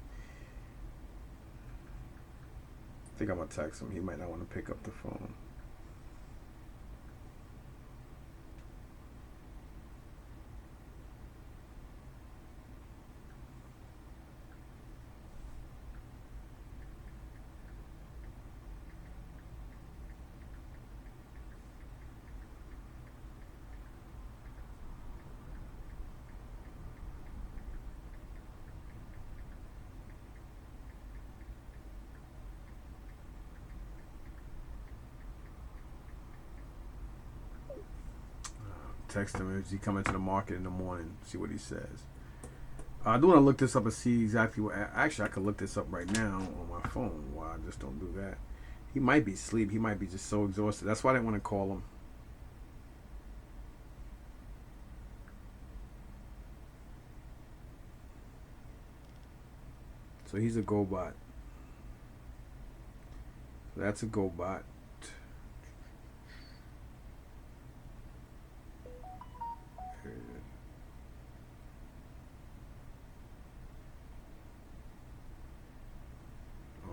I think I'm gonna text him. He might not want to pick up the phone. Text him as he come into the market in the morning. See what he says. I do want to look this up and see exactly what. Actually, I could look this up right now on my phone. Why I just don't do that? He might be asleep. He might be just so exhausted. That's why I didn't want to call him. So he's a GoBot. That's a GoBot.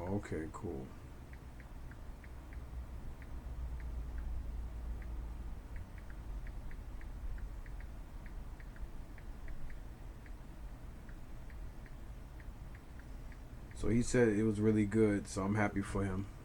Okay, cool. So he said it was really good, so I'm happy for him.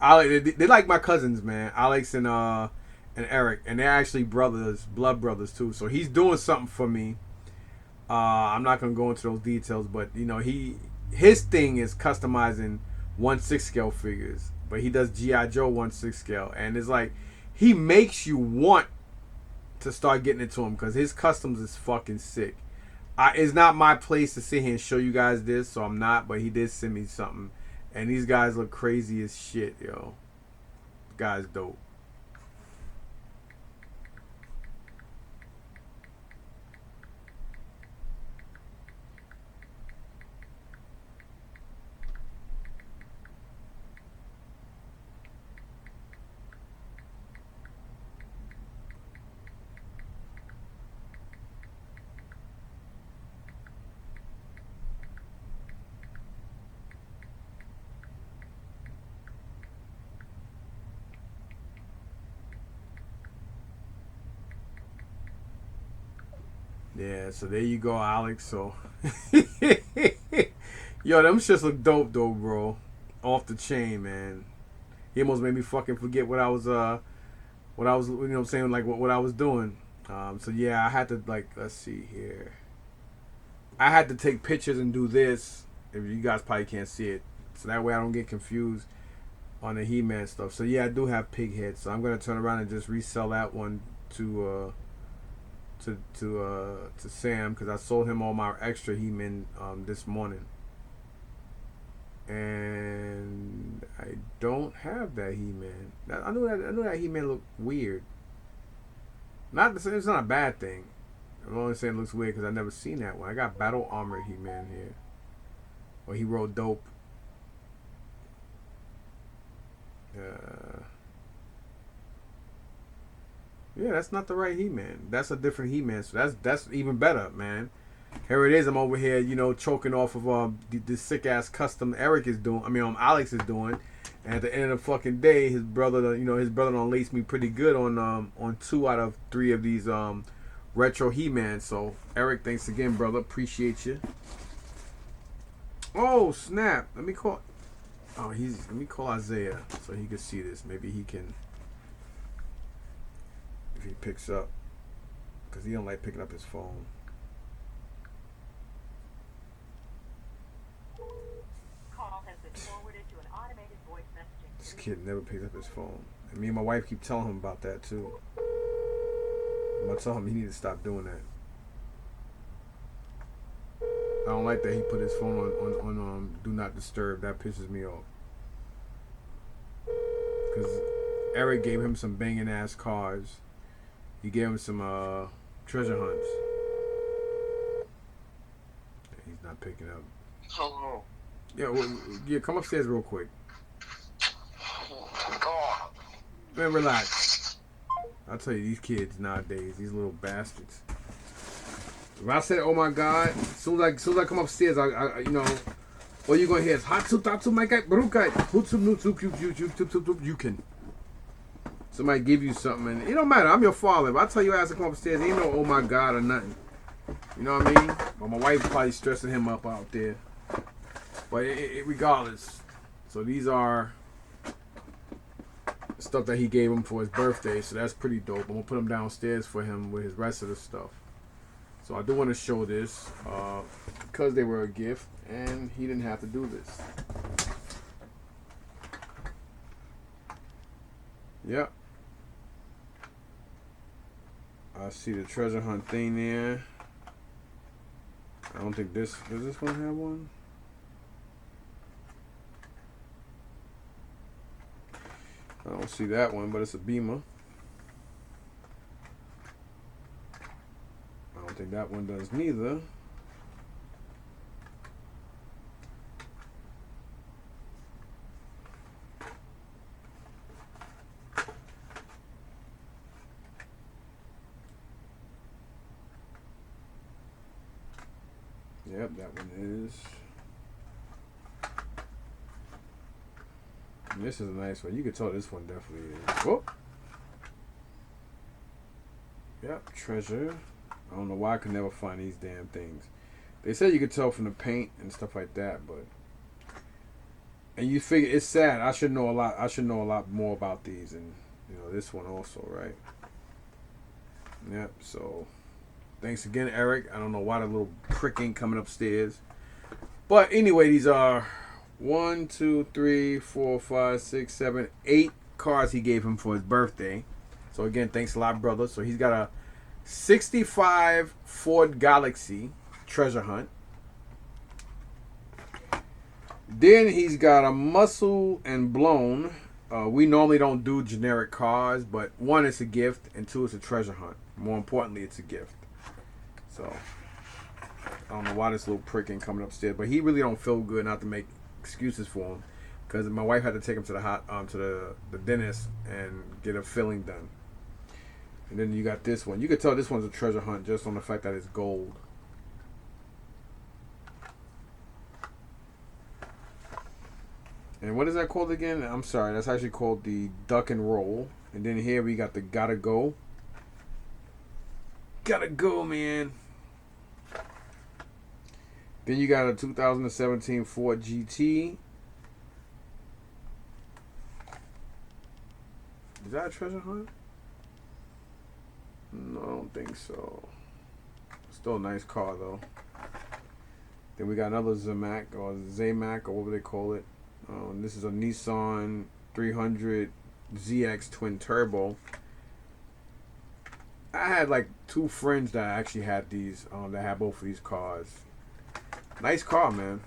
Alex, they like my cousins, man. Alex and Eric, and they're actually brothers, blood brothers too. So he's doing something for me. I'm not gonna go into those details, but you know, his thing is customizing 1/6 scale figures, but he does GI Joe 1/6 scale, and it's like he makes you want to start getting into him because his customs is fucking sick. It's not my place to sit here and show you guys this, so I'm not. But he did send me something, and these guys look crazy as shit, yo. The guy's dope. Yeah, so there you go, Alex. So, yo, them shits look dope though, bro. Off the chain, man. He almost made me fucking forget what I was, you know what I'm saying, like what I was doing. So yeah, I had to like, let's see here. I had to take pictures and do this. If you guys probably can't see it, so that way I don't get confused on the He-Man stuff. So yeah, I do have Pighead. So I'm gonna turn around and just resell that one to Sam because I sold him all my extra He-Man this morning, and I don't have that He-Man. I knew that He-Man looked weird. It's not a bad thing. I'm only saying it looks weird because I never seen that one. I got Battle Armored He-Man here. Well, he wrote dope. Uh, yeah, that's not the right He-Man. That's a different He-Man. So that's even better, man. Here it is. I'm over here, you know, choking off of the sick ass custom Eric is doing. I mean, Alex is doing. And at the end of the fucking day, his brother done laced me pretty good on 2 out of 3 of these retro He-Man. So Eric, thanks again, brother. Appreciate you. Oh snap! Let me call. Let me call Isaiah so he can see this. Maybe he can, if he picks up, because he don't like picking up his phone. Call has been forwarded to an automated voice messaging. This kid never picks up his phone, and me and my wife keep telling him about that too. I'm gonna tell him he needs to stop doing that. I don't like that he put his phone on do not disturb. That pisses me off. Because Eric gave him some banging ass cars. He gave him some treasure hunts. He's not picking up. Hello. Yeah, come upstairs real quick. Man, relax. I'll tell you, these kids nowadays, these little bastards. If I said, "Oh my God," as soon as I come upstairs, I you know, all you gonna hear is "Hatsu Tatsu Maikai Barukai Hutsu Nutsu you can." Somebody give you something, and it don't matter. I'm your father. If I tell you ass to come upstairs, ain't no "Oh my God" or nothing. You know what I mean? But my wife probably stressing him up out there. But regardless, so these are stuff that he gave him for his birthday. So that's pretty dope. I'm gonna put him downstairs for him with his rest of the stuff. So I do want to show this because they were a gift and he didn't have to do this. Yep. I see the treasure hunt thing there. I don't think does this one have one? I don't see that one, but it's a Beamer. I don't think that one does neither. Yep, that one is. And this is a nice one. You can tell this one definitely is. Whoop. Yep, treasure. I don't know why I could never find these damn things. They said you could tell from the paint and stuff like that, but And you figure it's sad. I should know a lot. I should know a lot more about these, and you know this one also, right? Yep. So, thanks again, Eric. I don't know why the little prick ain't coming upstairs, but anyway, these are 1, 2, 3, 4, 5, 6, 7, 8 cards he gave him for his birthday. So again, thanks a lot, brother. So he's got a 65 Ford Galaxy treasure hunt. Then he's got a Muscle and Blown. We normally don't do generic cars, but one, it's a gift, and two, it's a treasure hunt. More importantly, it's a gift. So I don't know why this little prick ain't coming upstairs, but he really don't feel good. Not to make excuses for him, because my wife had to take him to the dentist and get a filling done. And then you got this one. You could tell this one's a treasure hunt just on the fact that it's gold. And what is that called again? I'm sorry, that's actually called the Duck and Roll. And then here we got the Gotta Go. Gotta go, man. Then you got a 2017 Ford GT. Is that a treasure hunt? No, I don't think so. Still a nice car, though. Then we got another Zamac, or Zamac, or whatever they call it. This is a Nissan 300 ZX Twin Turbo. I had like 2 friends that actually had these, that had both of these cars. Nice car, man.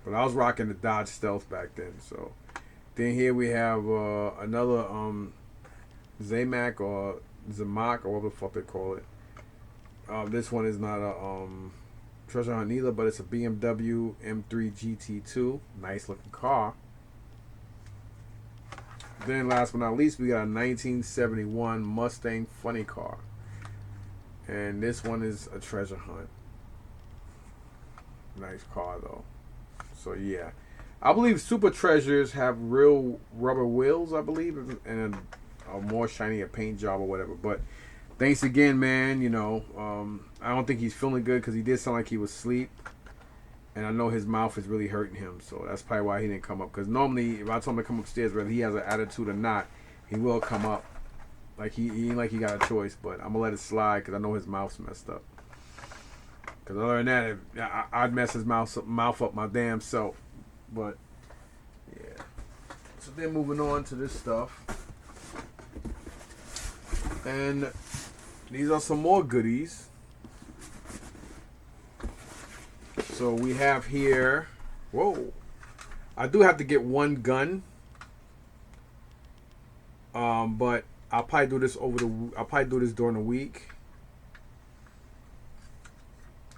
But I was rocking the Dodge Stealth back then. So then here we have another Zamac or Zamac, or whatever the fuck they call it. This one is not a treasure hunt either, but it's a BMW M3 GT2. Nice looking car. Then last but not least, we got a 1971 Mustang Funny Car. And this one is a treasure hunt. Nice car though. So yeah. I believe Super Treasures have real rubber wheels, I believe, and a more shinier paint job or whatever. But thanks again, man. You know, I don't think he's feeling good because he did sound like he was asleep. And I know his mouth is really hurting him. So that's probably why he didn't come up. Because normally, if I told him to come upstairs, whether he has an attitude or not, he will come up. Like he ain't like he got a choice. But I'm going to let it slide because I know his mouth's messed up. Because other than that, I'd mess his mouth up my damn self. But, yeah. So then moving on to this stuff. And these are some more goodies. So we have here, whoa, I do have to get one gun, but I'll probably do this during the week.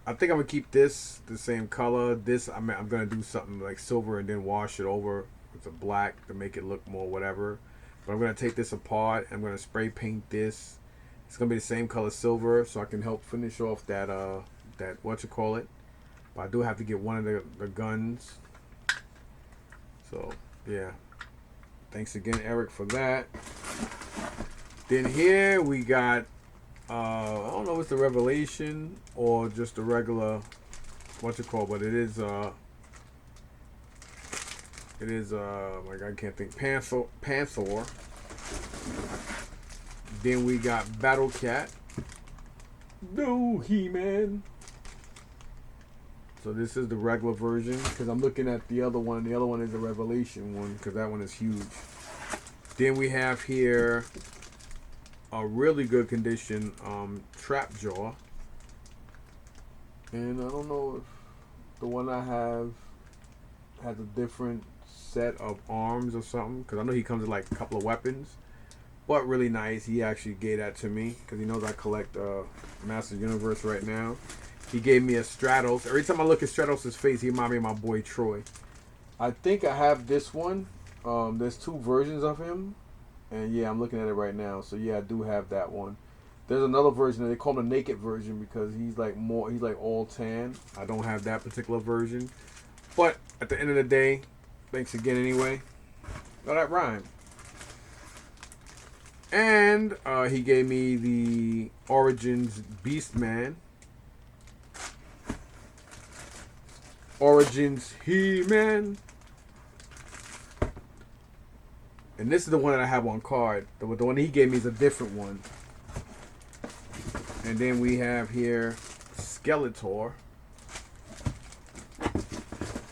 I think I'm gonna keep this the same color. This I'm gonna do something like silver and then wash it over with a black to make it look more whatever. But I'm gonna take this apart. I'm gonna spray paint this. It's gonna be the same color silver, so I can help finish off that whatchamacallit. But I do have to get one of the guns. So yeah, thanks again, Eric, for that. Then here we got I don't know if it's the Revelation or just the regular but it is my God, I can't think, Panther. Then we got Battle Cat. No, He-Man. So this is the regular version because I'm looking at the other one. The other one is the Revelation one because that one is huge. Then we have here a really good condition Trap Jaw. And I don't know if the one I have has a different set of arms or something because I know he comes with like a couple of weapons. But really nice. He actually gave that to me because he knows I collect Master Universe right now. He gave me a Stratos. Every time I look at Stratos' face, he reminds me of my boy Troy. I think I have this one. There's 2 versions of him. And yeah, I'm looking at it right now. So yeah, I do have that one. There's another version. They call him the naked version because he's like all tan. I don't have that particular version. But at the end of the day, thanks again anyway. Oh, that rhymed. And he gave me the Origins Beastman. Origins He-Man. And this is the one that I have on card. The one he gave me is a different one. And then we have here Skeletor.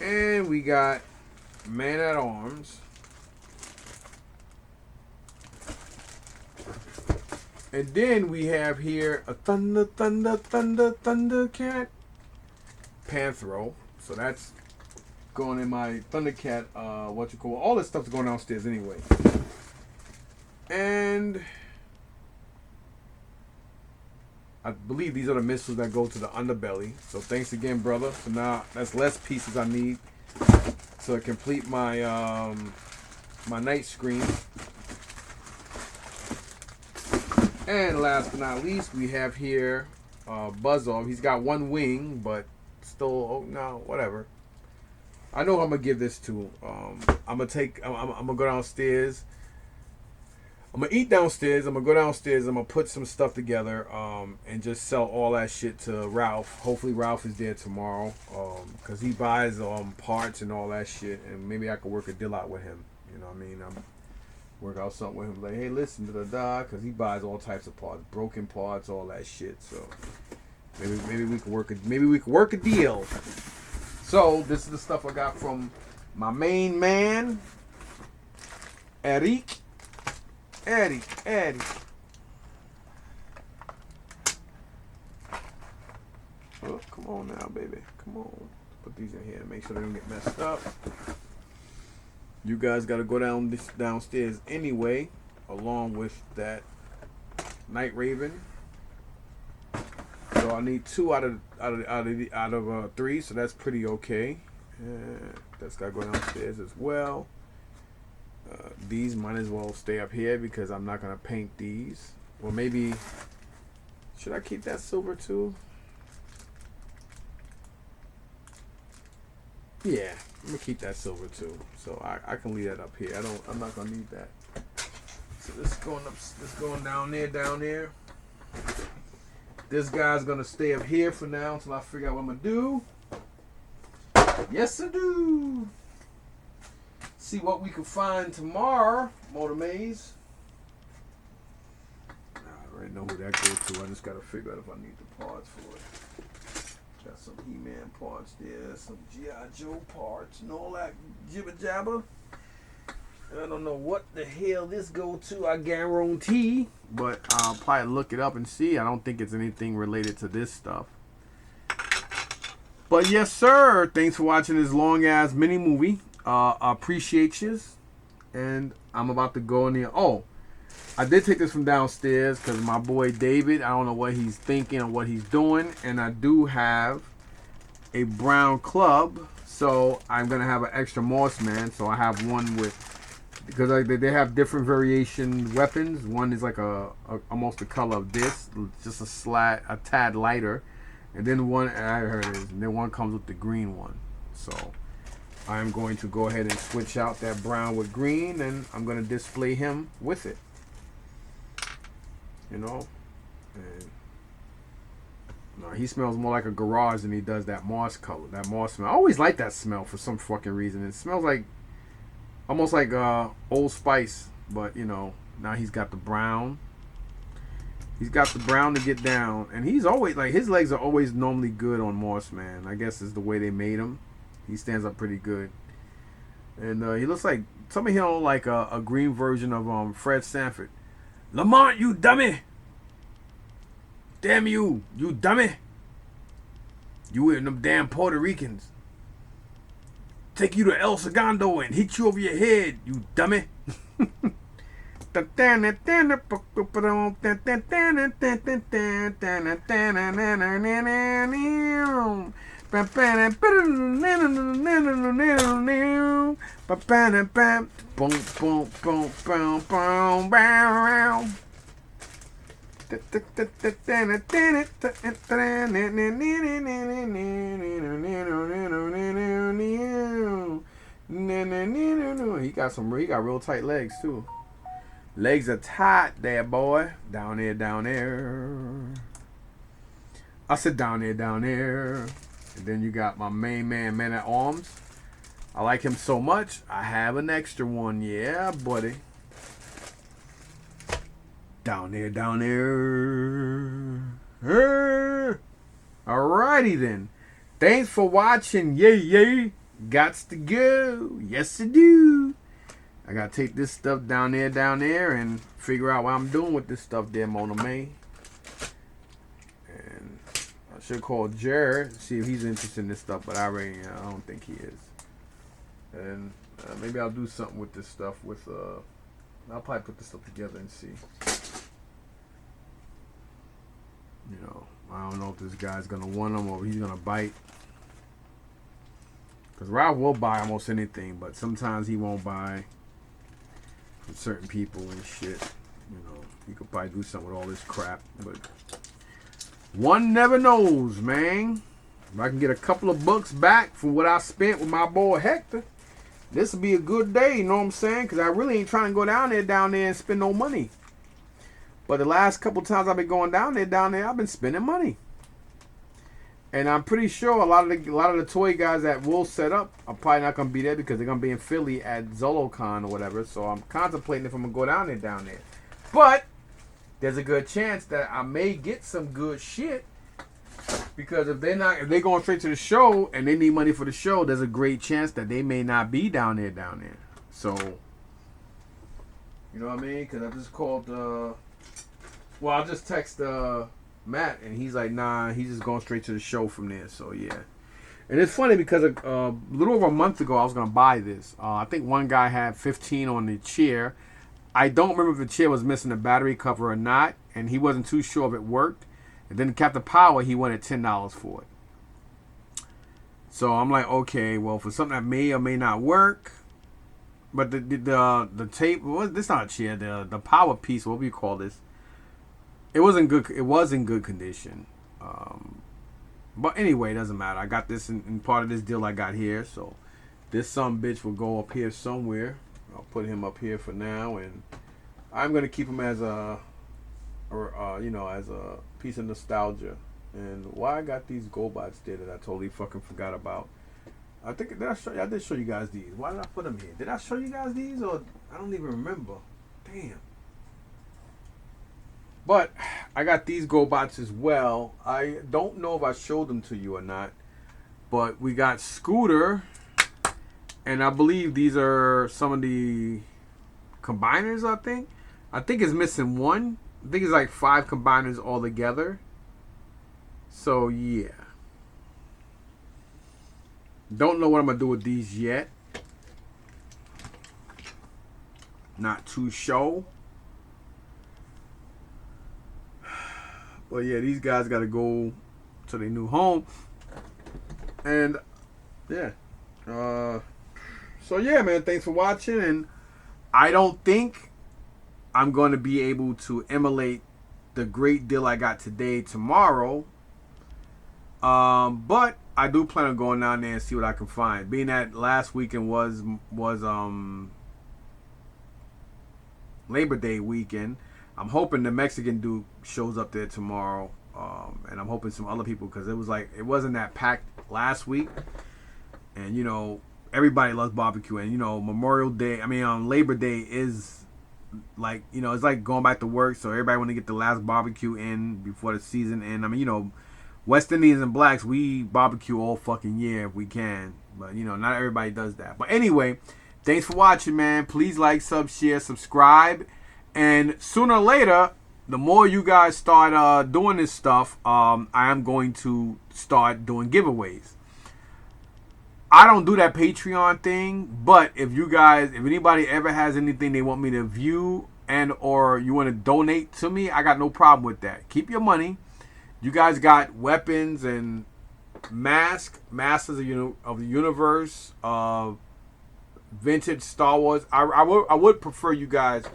And we got Man at Arms. And then we have here a Thundercat Panthro. So that's going in my Thundercat, all this stuff's going downstairs anyway. And I believe these are the missiles that go to the underbelly. So thanks again, brother. So now that's less pieces I need to complete my my night screen. And last but not least, we have here Buzz-Off. He's got one wing, but still, oh no, whatever. I know who I'm gonna give this to. I'm gonna go downstairs. I'm gonna eat downstairs. I'm gonna go downstairs. I'm gonna put some stuff together and just sell all that shit to Ralph. Hopefully Ralph is there tomorrow because he buys parts and all that shit, and maybe I could work a deal out with him. You know what I mean? Work out something with him, like, hey, listen to the dog, because he buys all types of parts, broken parts, all that shit. So maybe we could work a deal. So this is the stuff I got from my main man, Eric. Oh, come on now, baby. Come on. Put these in here to make sure they don't get messed up. You guys got to go downstairs anyway, along with that Night Raven. So I need 2 out of 3, so that's pretty okay. That's got to go downstairs as well. These might as well stay up here because I'm not gonna paint these. Or maybe should I keep that silver too? Yeah, I'm gonna keep that silver too. So I can leave that up here. I'm not gonna need that. So this going down there. This guy's gonna stay up here for now until I figure out what I'm gonna do. Yes, I do. See what we can find tomorrow, Motor Maze. I already know who that goes to. I just gotta figure out if I need the parts for it. Got some He-Man parts there, some G.I. Joe parts, and all that jibber jabber. I don't know what the hell this go to, I guarantee, but I'll probably look it up and see. I don't think it's anything related to this stuff. But yes, sir. Thanks for watching this long ass mini movie. I appreciate you. And I'm about to go in there. Oh, I did take this from downstairs because my boy David, I don't know what he's thinking or what he's doing. And I do have a brown club. So I'm going to have an extra Moss Man. So I have one with, because they have different variation weapons. One is like almost the color of this, just a tad lighter. And then one, I heard it is, and then one comes with the green one. So I'm going to go ahead and switch out that brown with green, and I'm going to display him with it. You know? And no, he smells more like a garage than he does that moss color, that moss smell. I always like that smell for some fucking reason. It smells like, almost like Old Spice, but you know, now he's got the brown. He's got the brown to get down, and he's always, like, his legs are always normally good on Moss Man. I guess is the way they made him. He stands up pretty good. And he looks like, tell me he don't like a green version of Fred Sanford. Lamont, you dummy! Damn you, you dummy! You and them damn Puerto Ricans. Take you to El Segundo and hit you over your head, you dummy! He got real tight legs too. Legs are tight there, boy. Down there. I said down there. And then you got my main man, Man at Arms. I like him so much, I have an extra one. Yeah, buddy. Down there. Alrighty then. Thanks for watching. Yay. Gots to go. Yes, I do. I gotta take this stuff down there, and figure out what I'm doing with this stuff there, Mona May. And I should call Jared, see if he's interested in this stuff, but I don't think he is. And maybe I'll do something with this stuff I'll probably put this stuff together and see. You know, I don't know if this guy's gonna want them or he's gonna bite. Because Rob will buy almost anything, but sometimes he won't buy from certain people and shit. You know, he could probably do something with all this crap, but one never knows, man. If I can get a couple of bucks back for what I spent with my boy Hector, this will be a good day, you know what I'm saying? Because I really ain't trying to go down there and spend no money. But the last couple times I've been going down there, I've been spending money. And I'm pretty sure a lot of the toy guys that will set up are probably not going to be there because they're going to be in Philly at ZoloCon or whatever. So I'm contemplating if I'm going to go down there. But there's a good chance that I may get some good shit. Because if they're going straight to the show and they need money for the show, there's a great chance that they may not be down there. So, you know what I mean? Because I just called, I'll just text Matt, and he's like, nah, he's just going straight to the show from there. So, yeah. And it's funny because a little over a month ago, I was going to buy this. I think one guy had 15 on the chair. I don't remember if the chair was missing a battery cover or not, and he wasn't too sure if it worked. And then Captain Power, he wanted $10 for it. So I'm like, okay, well, for something that may or may not work, but the tape, this not a chair, the power piece, what do you call this? It was in good condition. But anyway, it doesn't matter. I got this in part of this deal I got here, so this bitch will go up here somewhere. I'll put him up here for now, and I'm gonna keep him as a piece of nostalgia. And why I got these GoBots there that I totally fucking forgot about. I think I did show you guys these. Why did I put them here? Did I show you guys these, or I don't even remember. Damn. But I got these GoBots as well. I don't know if I showed them to you or not, but we got Scooter, and I believe these are some of the combiners. I think it's missing one. I think it's like 5 combiners all together. So, yeah. Don't know what I'm going to do with these yet. Not too sure. But, yeah, these guys got to go to their new home. And, yeah. So, yeah, man. Thanks for watching. And I don't think I'm going to be able to emulate the great deal I got today tomorrow. But I do plan on going down there and see what I can find. Being that last weekend was Labor Day weekend, I'm hoping the Mexican dude shows up there tomorrow. And I'm hoping some other people, because it wasn't that packed last week. And, you know, everybody loves barbecue. And, you know, Labor Day is like, you know, it's like going back to work, so everybody want to get the last barbecue in before the season end. I mean, you know, West Indians and blacks, we barbecue all fucking year if we can, but you know, not everybody does that. But anyway, thanks for watching, man. Please like, share, subscribe, and sooner or later, the more you guys start doing this stuff, I am going to start doing giveaways. I don't do that Patreon thing, but if anybody ever has anything they want me to view and or you want to donate to me, I got no problem with that. Keep your money. You guys got weapons and Masters of the Universe, vintage Star Wars. I would prefer you guys,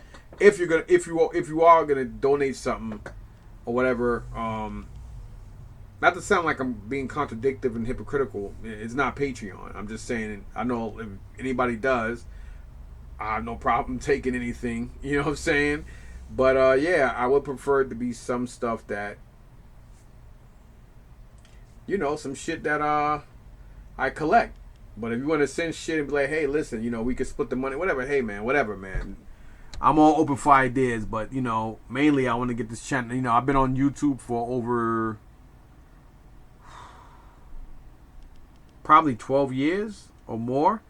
if you are gonna donate something or whatever. Not to sound like I'm being contradictory and hypocritical. It's not Patreon. I'm just saying, I know if anybody does, I have no problem taking anything. You know what I'm saying? But, yeah, I would prefer it to be some stuff that, you know, some shit that I collect. But if you want to send shit and be like, hey, listen, you know, we could split the money, whatever. Hey, man, whatever, man. I'm all open for ideas, but you know, mainly I want to get this channel. You know, I've been on YouTube for over probably 12 years or more,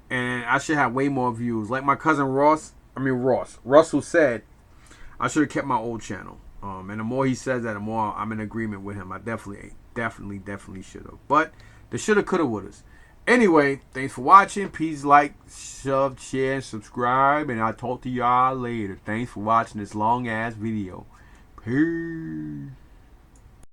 and I should have way more views. Like my cousin Russell said, I should have kept my old channel. And the more he says that, the more I'm in agreement with him. I definitely should have. But the shoulda, coulda, wouldas. Anyway, thanks for watching. Please like, share, and subscribe. And I'll talk to y'all later. Thanks for watching this long ass video. Peace.